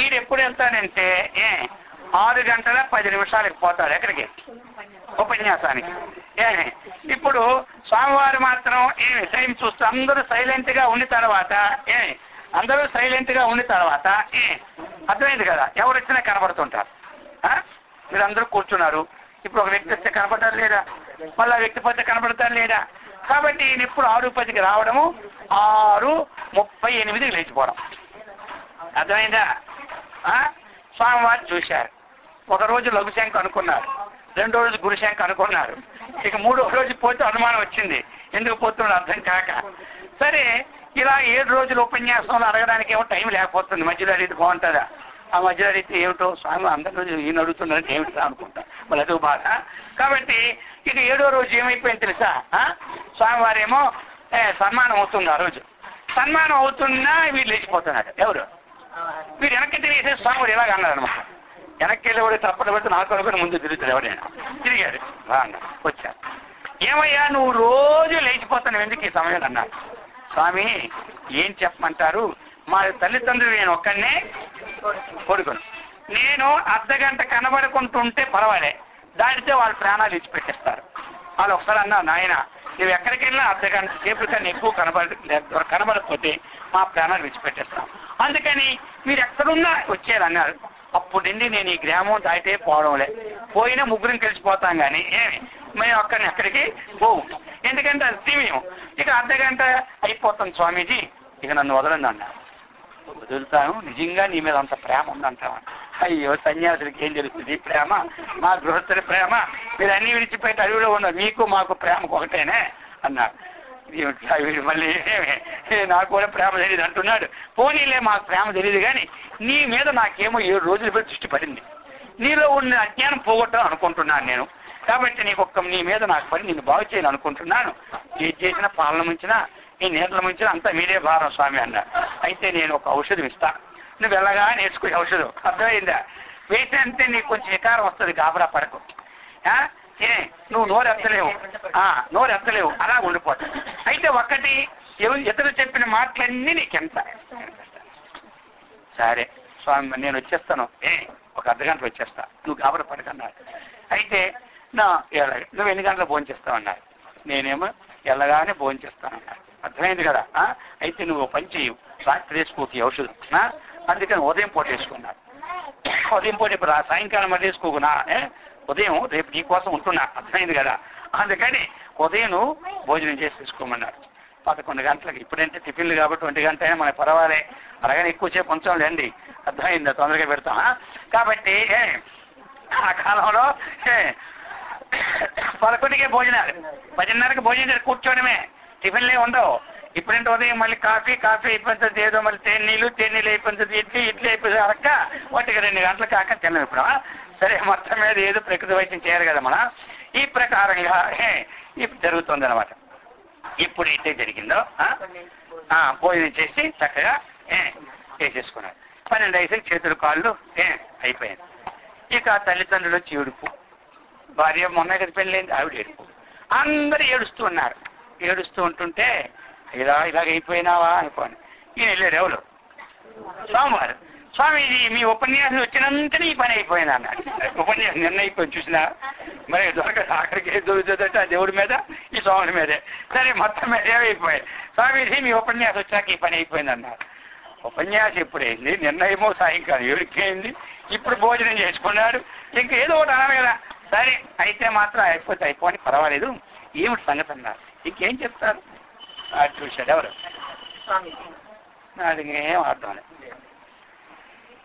ఈయన ఎప్పుడు వెళ్తాడంటే 6 గంటల 10 నిమిషాలకు పోతాడు. ఎక్కడికి? ఉపన్యాసానికి. ఇప్పుడు స్వామివారు మాత్రం టైం చూస్తూ అందరూ సైలెంట్ గా ఉండి తర్వాత అర్థమైంది కదా? ఎవరు వచ్చినా కనబడుతుంటారు. మీరందరూ కూర్చున్నారు. ఇప్పుడు ఒక వ్యక్తి వస్తే కనపడతారు లేదా? మళ్ళీ ఆ వ్యక్తి పోతే కనపడతారు లేదా? కాబట్టి ఈయన ఎప్పుడు 6:10కి రావడము, 6:38కి లేచిపోవడం. అర్థమైందా? స్వామివారు చూశారు. ఒక రోజు లఘుశంఖ అనుకున్నారు, 2వ రోజు గురుశంఖ అనుకున్నారు. ఇక 3వ రోజు పోతే అనుమానం వచ్చింది, ఎందుకు పోతున్నాడు అర్థం కాక. సరే ఇలా 7 రోజుల ఉపన్యాసంలో అడగడానికి ఏమో టైం లేకపోతుంది. మధ్యలో అడిగితే బాగుంటుందా? ఆ మధ్యలో అడిగితే ఏమిటో స్వామి అందరి రోజు ఈయన అడుగుతున్నారని ఏమిటో అనుకుంటా, మళ్ళీ అదో బాధ. కాబట్టి ఇక 7వ రోజు ఏమైపోయింది తెలుసా? స్వామివారేమో సన్మానం అవుతుంది. ఆ రోజు సన్మానం అవుతున్నా వీళ్ళు లేచిపోతున్నారు. ఎవరు? వీరు వెనక్కి తిరిగేసే స్వామివారు ఇలాగ అన్నారు అనమాట. వెనక్కి వెళ్ళేవాడు తప్పని పెడితే నాకు అనుకుని ముందు తిరుగుతాడు. ఎవరైనా తిరిగాడు, వచ్చారు. ఏమయ్యా నువ్వు రోజు లేచిపోతాను ఎందుకు ఈ సమయం అన్నారు. స్వామి ఏం చెప్పమంటారు? మా తల్లిదండ్రులు నేను ఒక్కడనే కొడుకును. నేను అర్ధగంట కనబడుకుంటుంటే పర్వాలే, దాటితే వాళ్ళు ప్రాణాలు ఇచ్చిపెట్టేస్తారు. వాళ్ళు ఒకసారి అన్నారు, నాయన నువ్వు ఎక్కడికి వెళ్ళినా అర్ధగంట సేపు కన్నా ఎక్కువ కనబడకపోతే మా ప్రాణాలు విడిచిపెట్టేస్తాం. అందుకని మీరు ఎక్కడున్నా వచ్చారన్నారు. అప్పుడండి నేను ఈ గ్రామం దాటే పోవడంలే, పోయినా ముగ్గురం కలిసిపోతాం కానీ మేము అక్కడిని ఎక్కడికి పోవు. ఎందుకంటే అది తీవ్యం. ఇక అర్ధగంట అయిపోతాం స్వామీజీ, ఇక నన్ను వదలండి అన్నారు. వదులుతాను, నిజంగా నీ మీద అంత ప్రేమ ఉందంటావా? అయ్యో సన్యాసులకి ఏం తెలుస్తుంది ప్రేమ, మా గృహస్థుల ప్రేమ, మీరు అన్ని విడిచిపెట్టి అడవిలో ఉన్నారు, మీకు మాకు ప్రేమకు ఒకటేనే అన్నారు. వీడు మళ్ళీ నాకు కూడా ప్రేమ తెలియదు అంటున్నాడు. పోనీలే మాకు ప్రేమ తెలియదు కానీ నీ మీద నాకేమో 7 రోజుల పేరు దృష్టి పడింది. నీలో ఉన్న అజ్ఞానం పోగొట్టాలని అనుకుంటున్నాను నేను. కాబట్టి నీ మీద నాకు పడి నిన్ను బాగు చేయాలని అనుకుంటున్నాను. ఏది చేసినా పాలన ముంచినా నీ నీళ్ళ ముంచినా అంతా మీరే భారం స్వామి అన్నారు. అయితే నేను ఒక ఔషధం ఇస్తా, నువ్వు వెళ్ళగా నేర్చుకునే ఔషధం. అర్థమైందా? వేసినంటే నీకు కొంచెం వికారం వస్తుంది, గాబరా పడకు. నువ్వు నోరు ఎత్తలేవు అలా ఉండిపోతావు. అయితే ఒక్కటి, ఇతరులు చెప్పిన మాటలన్నీ నీకెంత. సరే స్వామి నేను వచ్చేస్తాను, ఒక అర్ధగంట వచ్చేస్తా, నువ్వు గాబరా పడకన్నారు. అయితే నువ్వు ఎన్ని గంటలు భోజనం చేస్తావు అన్నారు. నేనేమో వెళ్ళగానే భోజనం చేస్తానన్నారు. అర్థమైంది కదా? అయితే నువ్వు పని చేయవు, రాత్రి వేసుకోకి ఔషధం. అందుకని ఉదయం పూట వేసుకున్నారు. ఉదయం పూట ఇప్పుడు సాయంకాలం మళ్ళీ వేసుకోకున్నా, ఉదయం రేపు నీ కోసం ఉంటున్నా. అర్థమైంది కదా? అందుకని ఉదయం భోజనం చేసి తీసుకోమన్నారు. 11 గంటలకి. ఇప్పుడంటే టిఫిన్లు కాబట్టి 1 గంట అయినా మనకు పర్వాలే, అలాగని ఎక్కువసేపు ఉంచాం లేండి. అర్థమైందా? తొందరగా పెడతాం. కాబట్టి ఆ కాలంలో 11కే భోజనాలు, 10:30కి భోజనం కూర్చోడమే, టిఫిన్లే ఉండవు. ఇప్పుడంటే ఉదయం మళ్ళీ కాఫీ అయిపోతుంది, ఏదో మళ్ళీ తేనీళ్ళు అయిపోతుంది, ఇడ్లీ అయిపోతుంది. అరక్క 1-2 గంటలు కాక తిన్నాం ఇప్పుడు. సరే, మొత్తం మీద ఏదో ప్రకృతి వైద్యం చేయాలి కదా మన. ఈ ప్రకారంగా ఇప్పుడు జరుగుతుంది అనమాట. ఇప్పుడైతే జరిగిందో భోజనం చేసి చక్కగా చేసేసుకున్నారు. 12 అయితే చేతులు కాళ్ళు అయిపోయింది. ఇక తల్లిదండ్రులు వచ్చి ఏడుపు, భార్య మొన్న కదా పెళ్ళైంది, ఆవిడ ఏడుపు. అందరూ ఏడుస్తూ ఉన్నారు. ఏడుస్తూ ఉంటుంటే ఇలాగ అయిపోయినావా అనుకోని ఈయన వెళ్ళారు. ఎవరు? స్వామివారు. స్వామీజీ మీ ఉపన్యాసం వచ్చినంతనే ఈ పని అయిపోయింది అన్నాడు. ఉపన్యాసం నిన్న అయిపోయింది చూసినా, మరి దొరకదు. ఆఖరికి దొరుకుతుందంటే ఆ దేవుడి మీద, ఈ స్వామి మీదే. సరే, మొత్తం మీద ఏమైపోయాయి. స్వామీజీ మీ ఉపన్యాసం వచ్చాక ఈ పని అయిపోయింది అన్నారు. ఉపన్యాసం ఎప్పుడైంది? నిన్నయేమో సాయంకాలం 7కి అయింది. ఇప్పుడు భోజనం చేసుకున్నాడు. ఇంకా ఏదో ఒకటి అన్నారు కదా. సరే, అయితే మాత్రం అయిపోని పర్వాలేదు, ఏమిటి సంగతి అన్నారు. ఇంకేం చెప్తారు? అది చూశాడు. ఎవరు? అది ఏం అర్థం లేదు.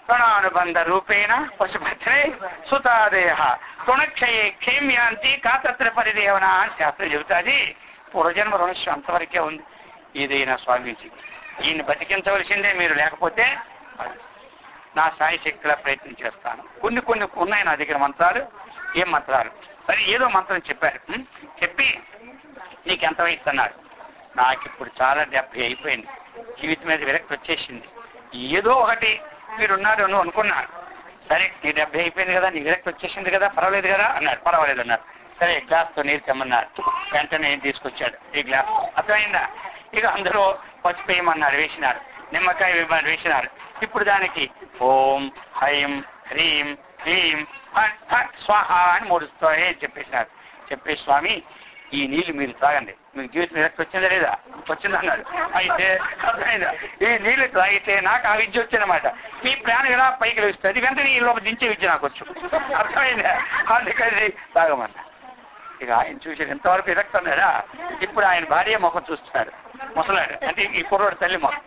ప్రణానుబంధ రూపేణ పశుపత్రే సుతాదేహ రుణక్షయే క్షేమ్యాంతి కాతత్ర పరిదేవన అని శాస్త్రం చెబుతాది. పూర్వజన్మ రుణస్సు అంతవరకే ఉంది. ఏదైనా స్వామీజీ ఈయన్ని బతికించవలసిందే, మీరు లేకపోతే నా సాయి శక్తిలా ప్రయత్నం చేస్తాను. కొన్ని ఉన్నాయి నా దగ్గర మంత్రాలు. ఏం మంత్రాలు? సరే, ఏదో మంత్రం చెప్పారు. చెప్పి నీకెంత వయసు అన్నారు. నాకు ఇప్పుడు చాలా 70 అయిపోయింది, జీవితం మీద విరక్తి వచ్చేసింది. ఏదో ఒకటి మీరున్నారు అనుకున్నాను. సరే, నీ 70 అయిపోయింది కదా, నీ విరక్తి వచ్చేసింది కదా, పర్వాలేదు కదా అన్నాడు. పర్వాలేదు అన్నారు. సరే, గ్లాస్తో నీరు తెమ్మన్నారు. వెంటనే తీసుకొచ్చాడు ఈ గ్లాస్. అర్థమైందా? ఇక అందరూ పసుపు వేయమన్నారు, వేసినారు. నిమ్మకాయ వేయమని వేసినారు. ఇప్పుడు దానికి ఓం హైం హ్రీం హ్రీం స్వాహ అని 3 చెప్పేసినారు. చెప్పే స్వామి ఈ నీళ్లు మీరు తాగండి, మీకు జీవితం విరక్తి వచ్చిందా లేదా? వచ్చిందన్నాడు. అయితే అర్థమైందా? ఈ నీళ్లు తాగితే నాకు ఆ విద్య వచ్చిందన్నమాట. మీ ప్రాణం ఎలా పైకి లభిస్తుంది, వెంటనే ఈ లోపల దించే విద్య నాకు వచ్చు. అర్థమైందా? అందుకని తాగమన్నా. ఇక ఆయన చూసాడు, ఎంతవరకు విరక్తి అన్నాడా. ఇప్పుడు ఆయన భార్య ముఖం చూస్తున్నాడు, ముసలాడు. అంటే ఈ కుర్రోడు తల్లి ముఖం.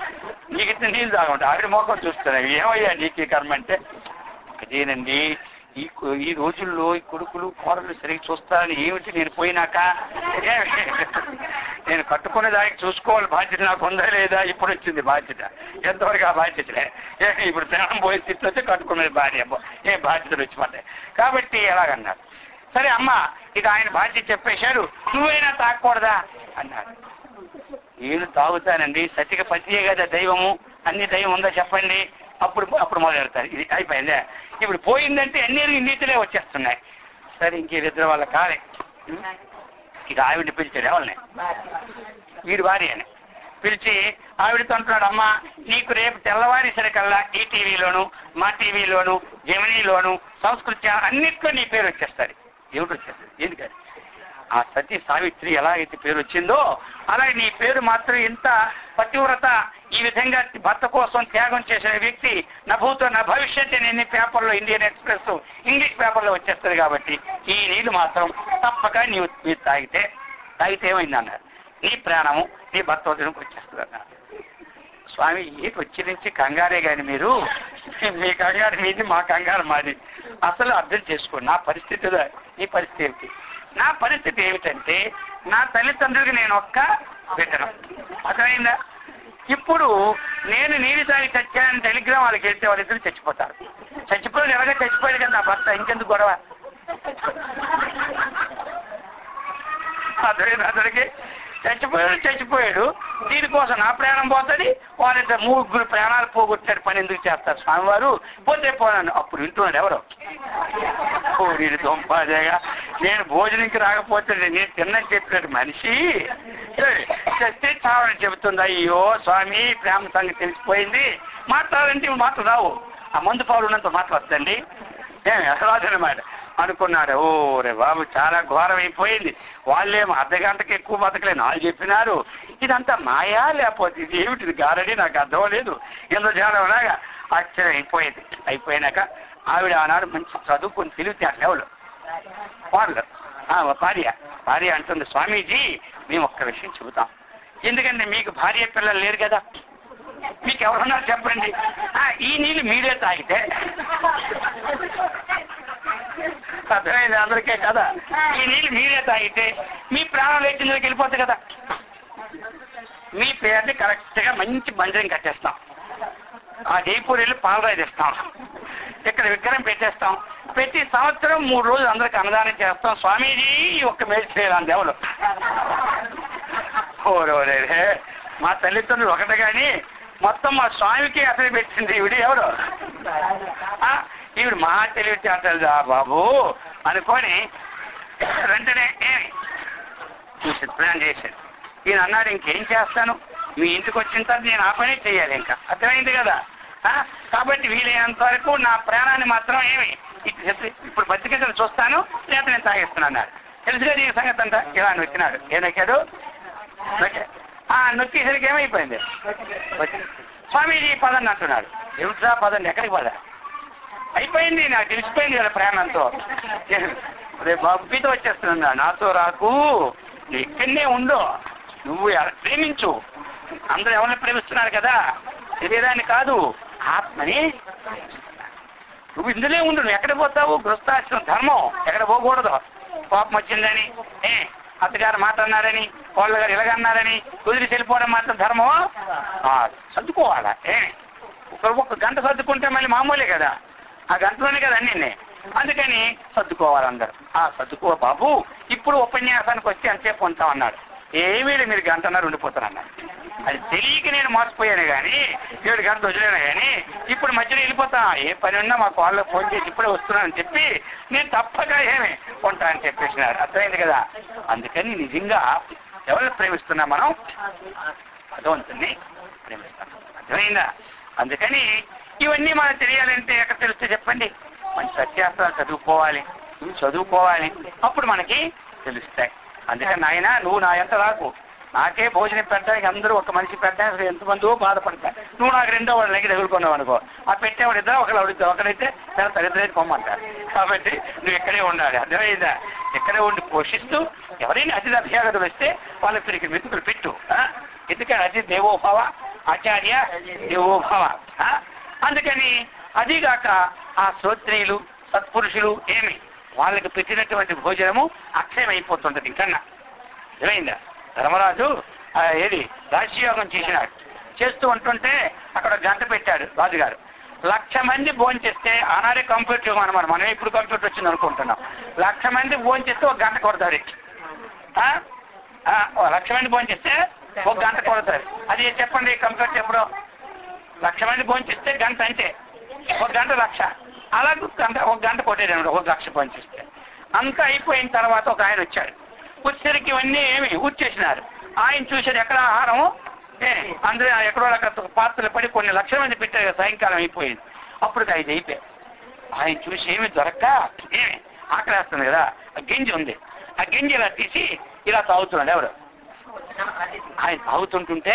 నీకు నీళ్ళు తాగమంటే ఆవిడ ముఖం చూస్తున్నాడు. ఏమయ్యా నీకు ఈ కర్మ అంటే, అదేనండి ఈ రోజుల్లో ఈ కొడుకులు కోడలు సరిగ్గా చూస్తారని. ఏమిటి నేను పోయినాక నేను కట్టుకునే దానికి చూసుకోవాలి బాధ్యత నాకు ఉందా లేదా? ఇప్పుడు వచ్చింది బాధ్యత. ఎంతవరకు ఆ బాధ్యతలే. ఇప్పుడు ప్రాణం పోయే స్థితి వచ్చి కట్టుకునేది భార్య, ఏ బాధ్యతలు వచ్చి పడ్డాయి. కాబట్టి ఎలాగన్నారు. సరే అమ్మ, ఇక ఆయన బాధ్యత చెప్పేశాడు, నువ్వైనా తాగకూడదా అన్నాడు. నేను తాగుతానండి, సతిక పతియే కదా దైవము, అన్ని దైవం ఉందా చెప్పండి. అప్పుడు మొదలెడతారు. ఇది అయిపోయిందే. ఇప్పుడు పోయిందంటే అన్ని నీతిలే వచ్చేస్తున్నాయి. సరే, ఇంకేదిద్దరు వాళ్ళ కాలే. ఇక ఆవిడ పిలిచాడు. ఎవరిని? వీడి భార్య అని పిలిచి ఆవిడతో అంటున్నాడు, అమ్మ నీకు రేపు తెల్లవారేసరికల్లా ఈ టీవీలోను, మా టీవీలోను, జమినీలోను, సంస్కృతి అన్నిట్లో నీ పేరు వచ్చేస్తుంది. ఏమిటి వచ్చేస్తుంది? ఎందుకని ఆ సతీ సావిత్రి ఎలాగైతే పేరు వచ్చిందో అలాగే నీ పేరు మాత్రం ఇంత పతివ్రత, ఈ విధంగా భర్త కోసం త్యాగం చేసిన వ్యక్తి నా భూతో నా భవిష్యత్ ఎన్ని పేపర్లో, ఇండియన్ ఎక్స్ప్రెస్ ఇంగ్లీష్ పేపర్లో వచ్చేస్తుంది. కాబట్టి ఈ నీళ్లు మాత్రం తప్పక నీవు తాగితే ఏమైంది అన్నారు, నీ ప్రాణము నీ భర్త వద్దకు వచ్చేస్తుంది అన్నారు. స్వామి ఏటి వచ్చి నుంచి కంగారే గాని మీరు, మీ కంగారు మీది, మా కంగారు మాది. అసలు అర్థం చేసుకోండి నా పరిస్థితి, నీ పరిస్థితి ఏమిటి? నా పరిస్థితి ఏమిటంటే, నా తల్లిదండ్రులకి నేను ఒక్క పెట్టడం. అర్థమైందా? ఇప్పుడు నేను నీళ్ళు తాగి చచ్చానని టెలిగ్రామ్ వాళ్ళకి వెళ్తే వాళ్ళిద్దరు చచ్చిపోతారు. చచ్చిపోయాడు, ఎలాగో చచ్చిపోయాడు కదా నా భర్త, ఇంకెందుకు గొడవ? అర్థమైంది? అతనికి చచ్చిపోయాడు, దీనికోసం నా ప్రాణం పోతుంది, వాళ్ళిద్దరు ముగ్గురు ప్రాణాలు పోగొట్టారు, పని ఎందుకు చేస్తారు స్వామివారు? పోతే పోనాను. అప్పుడు వింటున్నాడు ఎవరు? నేను దొంపదేగా, నేను భోజనంకి రాకపోతే నేను తిన్నని చెప్పినట్టు మనిషి చస్తే చావని చెబుతుంది. అయ్యో స్వామి, ప్రేమ సంగతి తెలిసిపోయింది, మాట్లాడాలంటే మాటలు రావు, ఆ మందు పాలు ఉన్నంత మాట్లాడతండి రాదనమాట అనుకున్నాడు. ఓ రే బాబు, చాలా ఘోరం అయిపోయింది. వాళ్ళేమో అర్ధగంటకి ఎక్కువ బతకలే నాలు చెప్పినారు. ఇదంతా మాయా లేకపోతే ఇది ఏమిటిది గారడి, నాకు అర్థం లేదు. ఎంతో జానలాగా ఆశ్చర్యం అయిపోయింది. అయిపోయినాక ఆవిడ ఆనాడు మంచి చదువుకుని తెలివితే అట్లెవరు వాళ్ళు భార్య అంటుంది, స్వామీజీ మేము ఒక్క విషయం చెబుతాం, ఎందుకంటే మీకు భార్య పిల్లలు లేరు కదా, మీకు ఎవరున్నారు చెప్పండి, ఈ నీళ్ళు మీరే తాగితే అర్థమైంది అందరికే కదా, ఈ నీళ్ళు మీరే తాగితే మీ ప్రాణం లేచిందుకు వెళ్ళిపోతుంది కదా, మీ పేరుని కరెక్ట్ గా మంచి మందిరం కట్టేస్తాం, ఆ జైపూర్ వెళ్ళి పాలరాయి తెస్తాం, ఇక్కడ విగ్రహం పెట్టేస్తాం, ప్రతి సంవత్సరం 3 రోజులు అందరికి అన్నదానం చేస్తాం, స్వామీజీ ఒక్క మేలు చేయాలని దేవుడు. ఓరే మా తల్లిదండ్రులు ఒకటి కానీ మొత్తం మా స్వామికి అసలు పెట్టింది ఈవిడ. ఎవరు? ఈవిడ మహా తెలివితే అంటారు బాబు అనుకొని వెంటనే చూసి ప్లాన్ చేశాడు. ఈయన అన్నాడు, ఇంకేం చేస్తాను, మీ ఇంటికి వచ్చిన తర్వాత నేను ఆ పని చెయ్యాలి, ఇంకా అర్థమైంది కదా, కాబట్టి వీలైనంత వరకు నా ప్రాణాన్ని మాత్రం ఇప్పుడు బతికించడం చూస్తాను, లేదా నేను తాగేస్తున్నాను అన్నాడు. తెలుసుగా ఈ సంగతి అంతా. ఇలా నొక్కినాడు. ఏం నొక్కాడు? నొక్కేసరికి ఏమైపోయింది, స్వామీజీ పదండి అంటున్నాడు. ఏమిట్రా పదండి, ఎక్కడికి పద? అయిపోయింది, నాకు తెలిసిపోయింది కదా ప్రాణంతో. రేపు బాబుతో వచ్చేస్తున్నా, నాతో రాకు, నువ్వు ఇక్కడనే ఉండు, నువ్వు ప్రేమించు, అందరూ ఎవరిని ప్రేమిస్తున్నారు కదా, శరీరాన్ని కాదు ఆత్మని. నువ్వు ఇందులో ఉండు, నువ్వు ఎక్కడ పోతావు? గృహస్థాశ్రమం ధర్మం, ఎక్కడ పోకూడదు. కోపం వచ్చిందని, అత్తగారు మాట అన్నారని, వాళ్ళ గారు ఇలాగన్నారని కుదిరి వెళ్ళిపోవడం మాత్రం ధర్మమా? సర్దుకోవాలా? ఒక గంట సర్దుకుంటే మళ్ళీ మామూలే కదా, ఆ గంటలోనే కదా అన్నీ. అందుకని సర్దుకోవాలి అందరూ. సర్దుకో బాబు, ఇప్పుడు ఉపన్యాసానికి వస్తే ఎంతసేపు ఉంటాం అన్నాడు. ఏమీ మీరు గంటన్నర ఉండిపోతాను అన్నాడు. అది తెలియక నేను మోసపోయాను కానీ 7 గంటలు వదిలేను కానీ ఇప్పుడు మధ్యలో వెళ్ళిపోతా, ఏ పని ఉన్నా మాకు వాళ్ళకి ఫోన్ చేసి ఇప్పుడే వస్తున్నానని చెప్పి నేను తప్పక ఉంటా అని చెప్పేసినారు. అర్థమైంది కదా. అందుకని నిజంగా ఎవరిని ప్రేమిస్తున్నా మనం? భగవంతుని ప్రేమిస్తాం. అర్థమైందా? అందుకని ఇవన్నీ మనకు తెలియాలంటే ఎక్కడ తెలుస్తే చెప్పండి, మంచి సత్యాస్త్రాలు చదువుకోవాలి, అప్పుడు మనకి తెలుస్తాయి. అందుకని నాయన నువ్వు నా ఎంత రాకు, నాకే భోజనం పెట్టడానికి అందరూ ఒక మనిషి పెట్టడానికి ఎంతమందో బాధపడతారు, నువ్వు నాకు 2వ వాడు లెక్క తగులుకున్నావు అనుకో, ఆ పెట్టేవాడు ఇద్దరు ఒకరైతే తన తల్లిదండ్రులు పొమ్మంటారు. కాబట్టి నువ్వు ఇక్కడే ఉండాలి. అర్థమైందా? ఇక్కడే ఉండి పోషిస్తూ ఎవరైనా అతిథి అభ్యాగతులు వస్తే వాళ్ళకి తిరిగి మెతుకులు పెట్టు. ఎందుకని అతిథి దేవోభవ, ఆచార్య దేవోభవ. అందుకని అదిగాక ఆ శ్రోత్రియులు సత్పురుషులు వాళ్ళకి పెట్టినటువంటి భోజనము అక్షయమైపోతుంటది ఇంకన్నా. అర్థమైందా? ధర్మరాజు రాజయోగం చేస్తూ ఉంటుంటే అక్కడ గంట పెట్టాడు రాజుగారు. 1,00,000 మంది భోంచేస్తే, ఆనాడే కంప్యూటర్ యుగం అనమాట, మనం ఇప్పుడు కంప్యూటర్ వచ్చింది అనుకుంటున్నాం. 1,00,000 మంది భోంచేస్తే 1 గంట కొడతారు. 1,00,000 మంది భోంచేస్తే 1 గంట కొడతారు. అది చెప్పండి కంప్యూటర్ ఎప్పుడు? 1,00,000 మంది భోంచేస్తే గంట, అంటే 1 గంట 1,00,000. అలాగే 1 గంట కొట్టేది 1,00,000 భోంచేస్తే. అంతా అయిపోయిన తర్వాత ఒక ఆయన వచ్చాడు. వచ్చేసరికి ఇవన్నీ ఊడ్చేసినారు. ఆయన చూసాడు ఎక్కడ ఆహారము, అందరూ ఎక్కడో అక్కడ పాత్రలు పడి కొన్ని 1,00,000 మంది పెట్టారు. సాయంకాలం అయిపోయింది. అప్పుడు 5 అయిపోయాయి. ఆయన చూసి ఏమి దొరక్క ఆకలేస్తుంది కదా, ఆ గింజ ఉంది, ఆ గింజ ఇలా తీసి ఇలా తాగుతున్నాడు. ఎవరు? ఆయన తాగుతుంటుంటే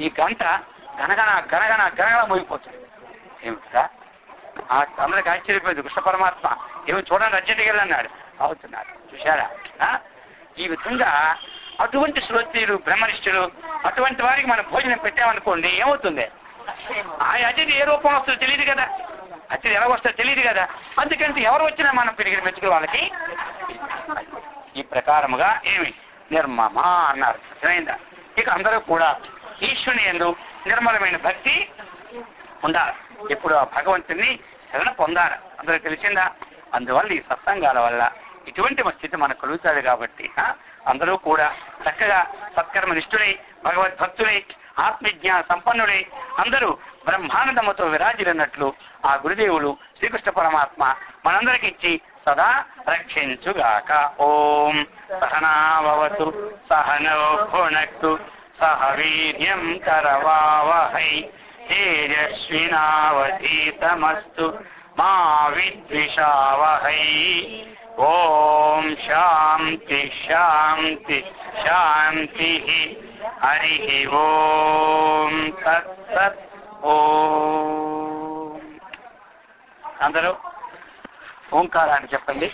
ఈ గంట గనగన గనగన గనగన మోగిపోతుంది. ఏమిటా? అందరికి ఆశ్చర్యపోయింది. కృష్ణ పరమాత్మ ఏమి చూడండి అర్జెంట్గా వెళ్ళన్నాడు. తాగుతున్నాడు. చూశారా? ఈ విధంగా అటువంటి శ్రోత్రియులు బ్రహ్మనిష్ఠులు అటువంటి వారికి మనం భోజనం పెట్టామనుకోండి, ఏమవుతుంది? ఆ అతిథి ఏ రూపం వస్తుందో తెలియదు కదా, అతిథి ఎలా వస్తుందో తెలియదు కదా. అందుకంటే ఎవరు వచ్చినా మనం పెరిగిన మెచ్చుకుని వాళ్ళకి ఈ ప్రకారముగా నిర్మమ అన్నారు. అర్థమైందా? ఇక అందరూ కూడా ఈశ్వరుని యందు నిర్మలమైన భక్తి ఉండాలి. ఇప్పుడు ఆ భగవంతుని శరణ పొందాలి. అందరూ తెలిసిందా? అందువల్ల ఈ సత్సంగాల వల్ల ఇటువంటి స్థితి మనకు కలుగుతుంది. కాబట్టి అందరూ కూడా చక్కగా సత్కర్మ నిష్ఠులై భగవద్భక్తులై ఆత్మజ్ఞాన సంపన్నులై అందరూ బ్రహ్మానందముతో విరాజిల్లినట్లు ఆ గురుదేవులు శ్రీకృష్ణ పరమాత్మ మనందరికి ఇచ్చి సదా రక్షించుగాక. ఓం సహనావతు సహనో భునక్తు సహ వీర్యం కరవావహై తేజస్వినావధీతమస్తు మా విద్విషావహై. ఓం శాంతి శాంతి శాంతి. హరి ఓం తత్సత్. ఓం అందరూ ఓంకారాన్ని చెప్పండి.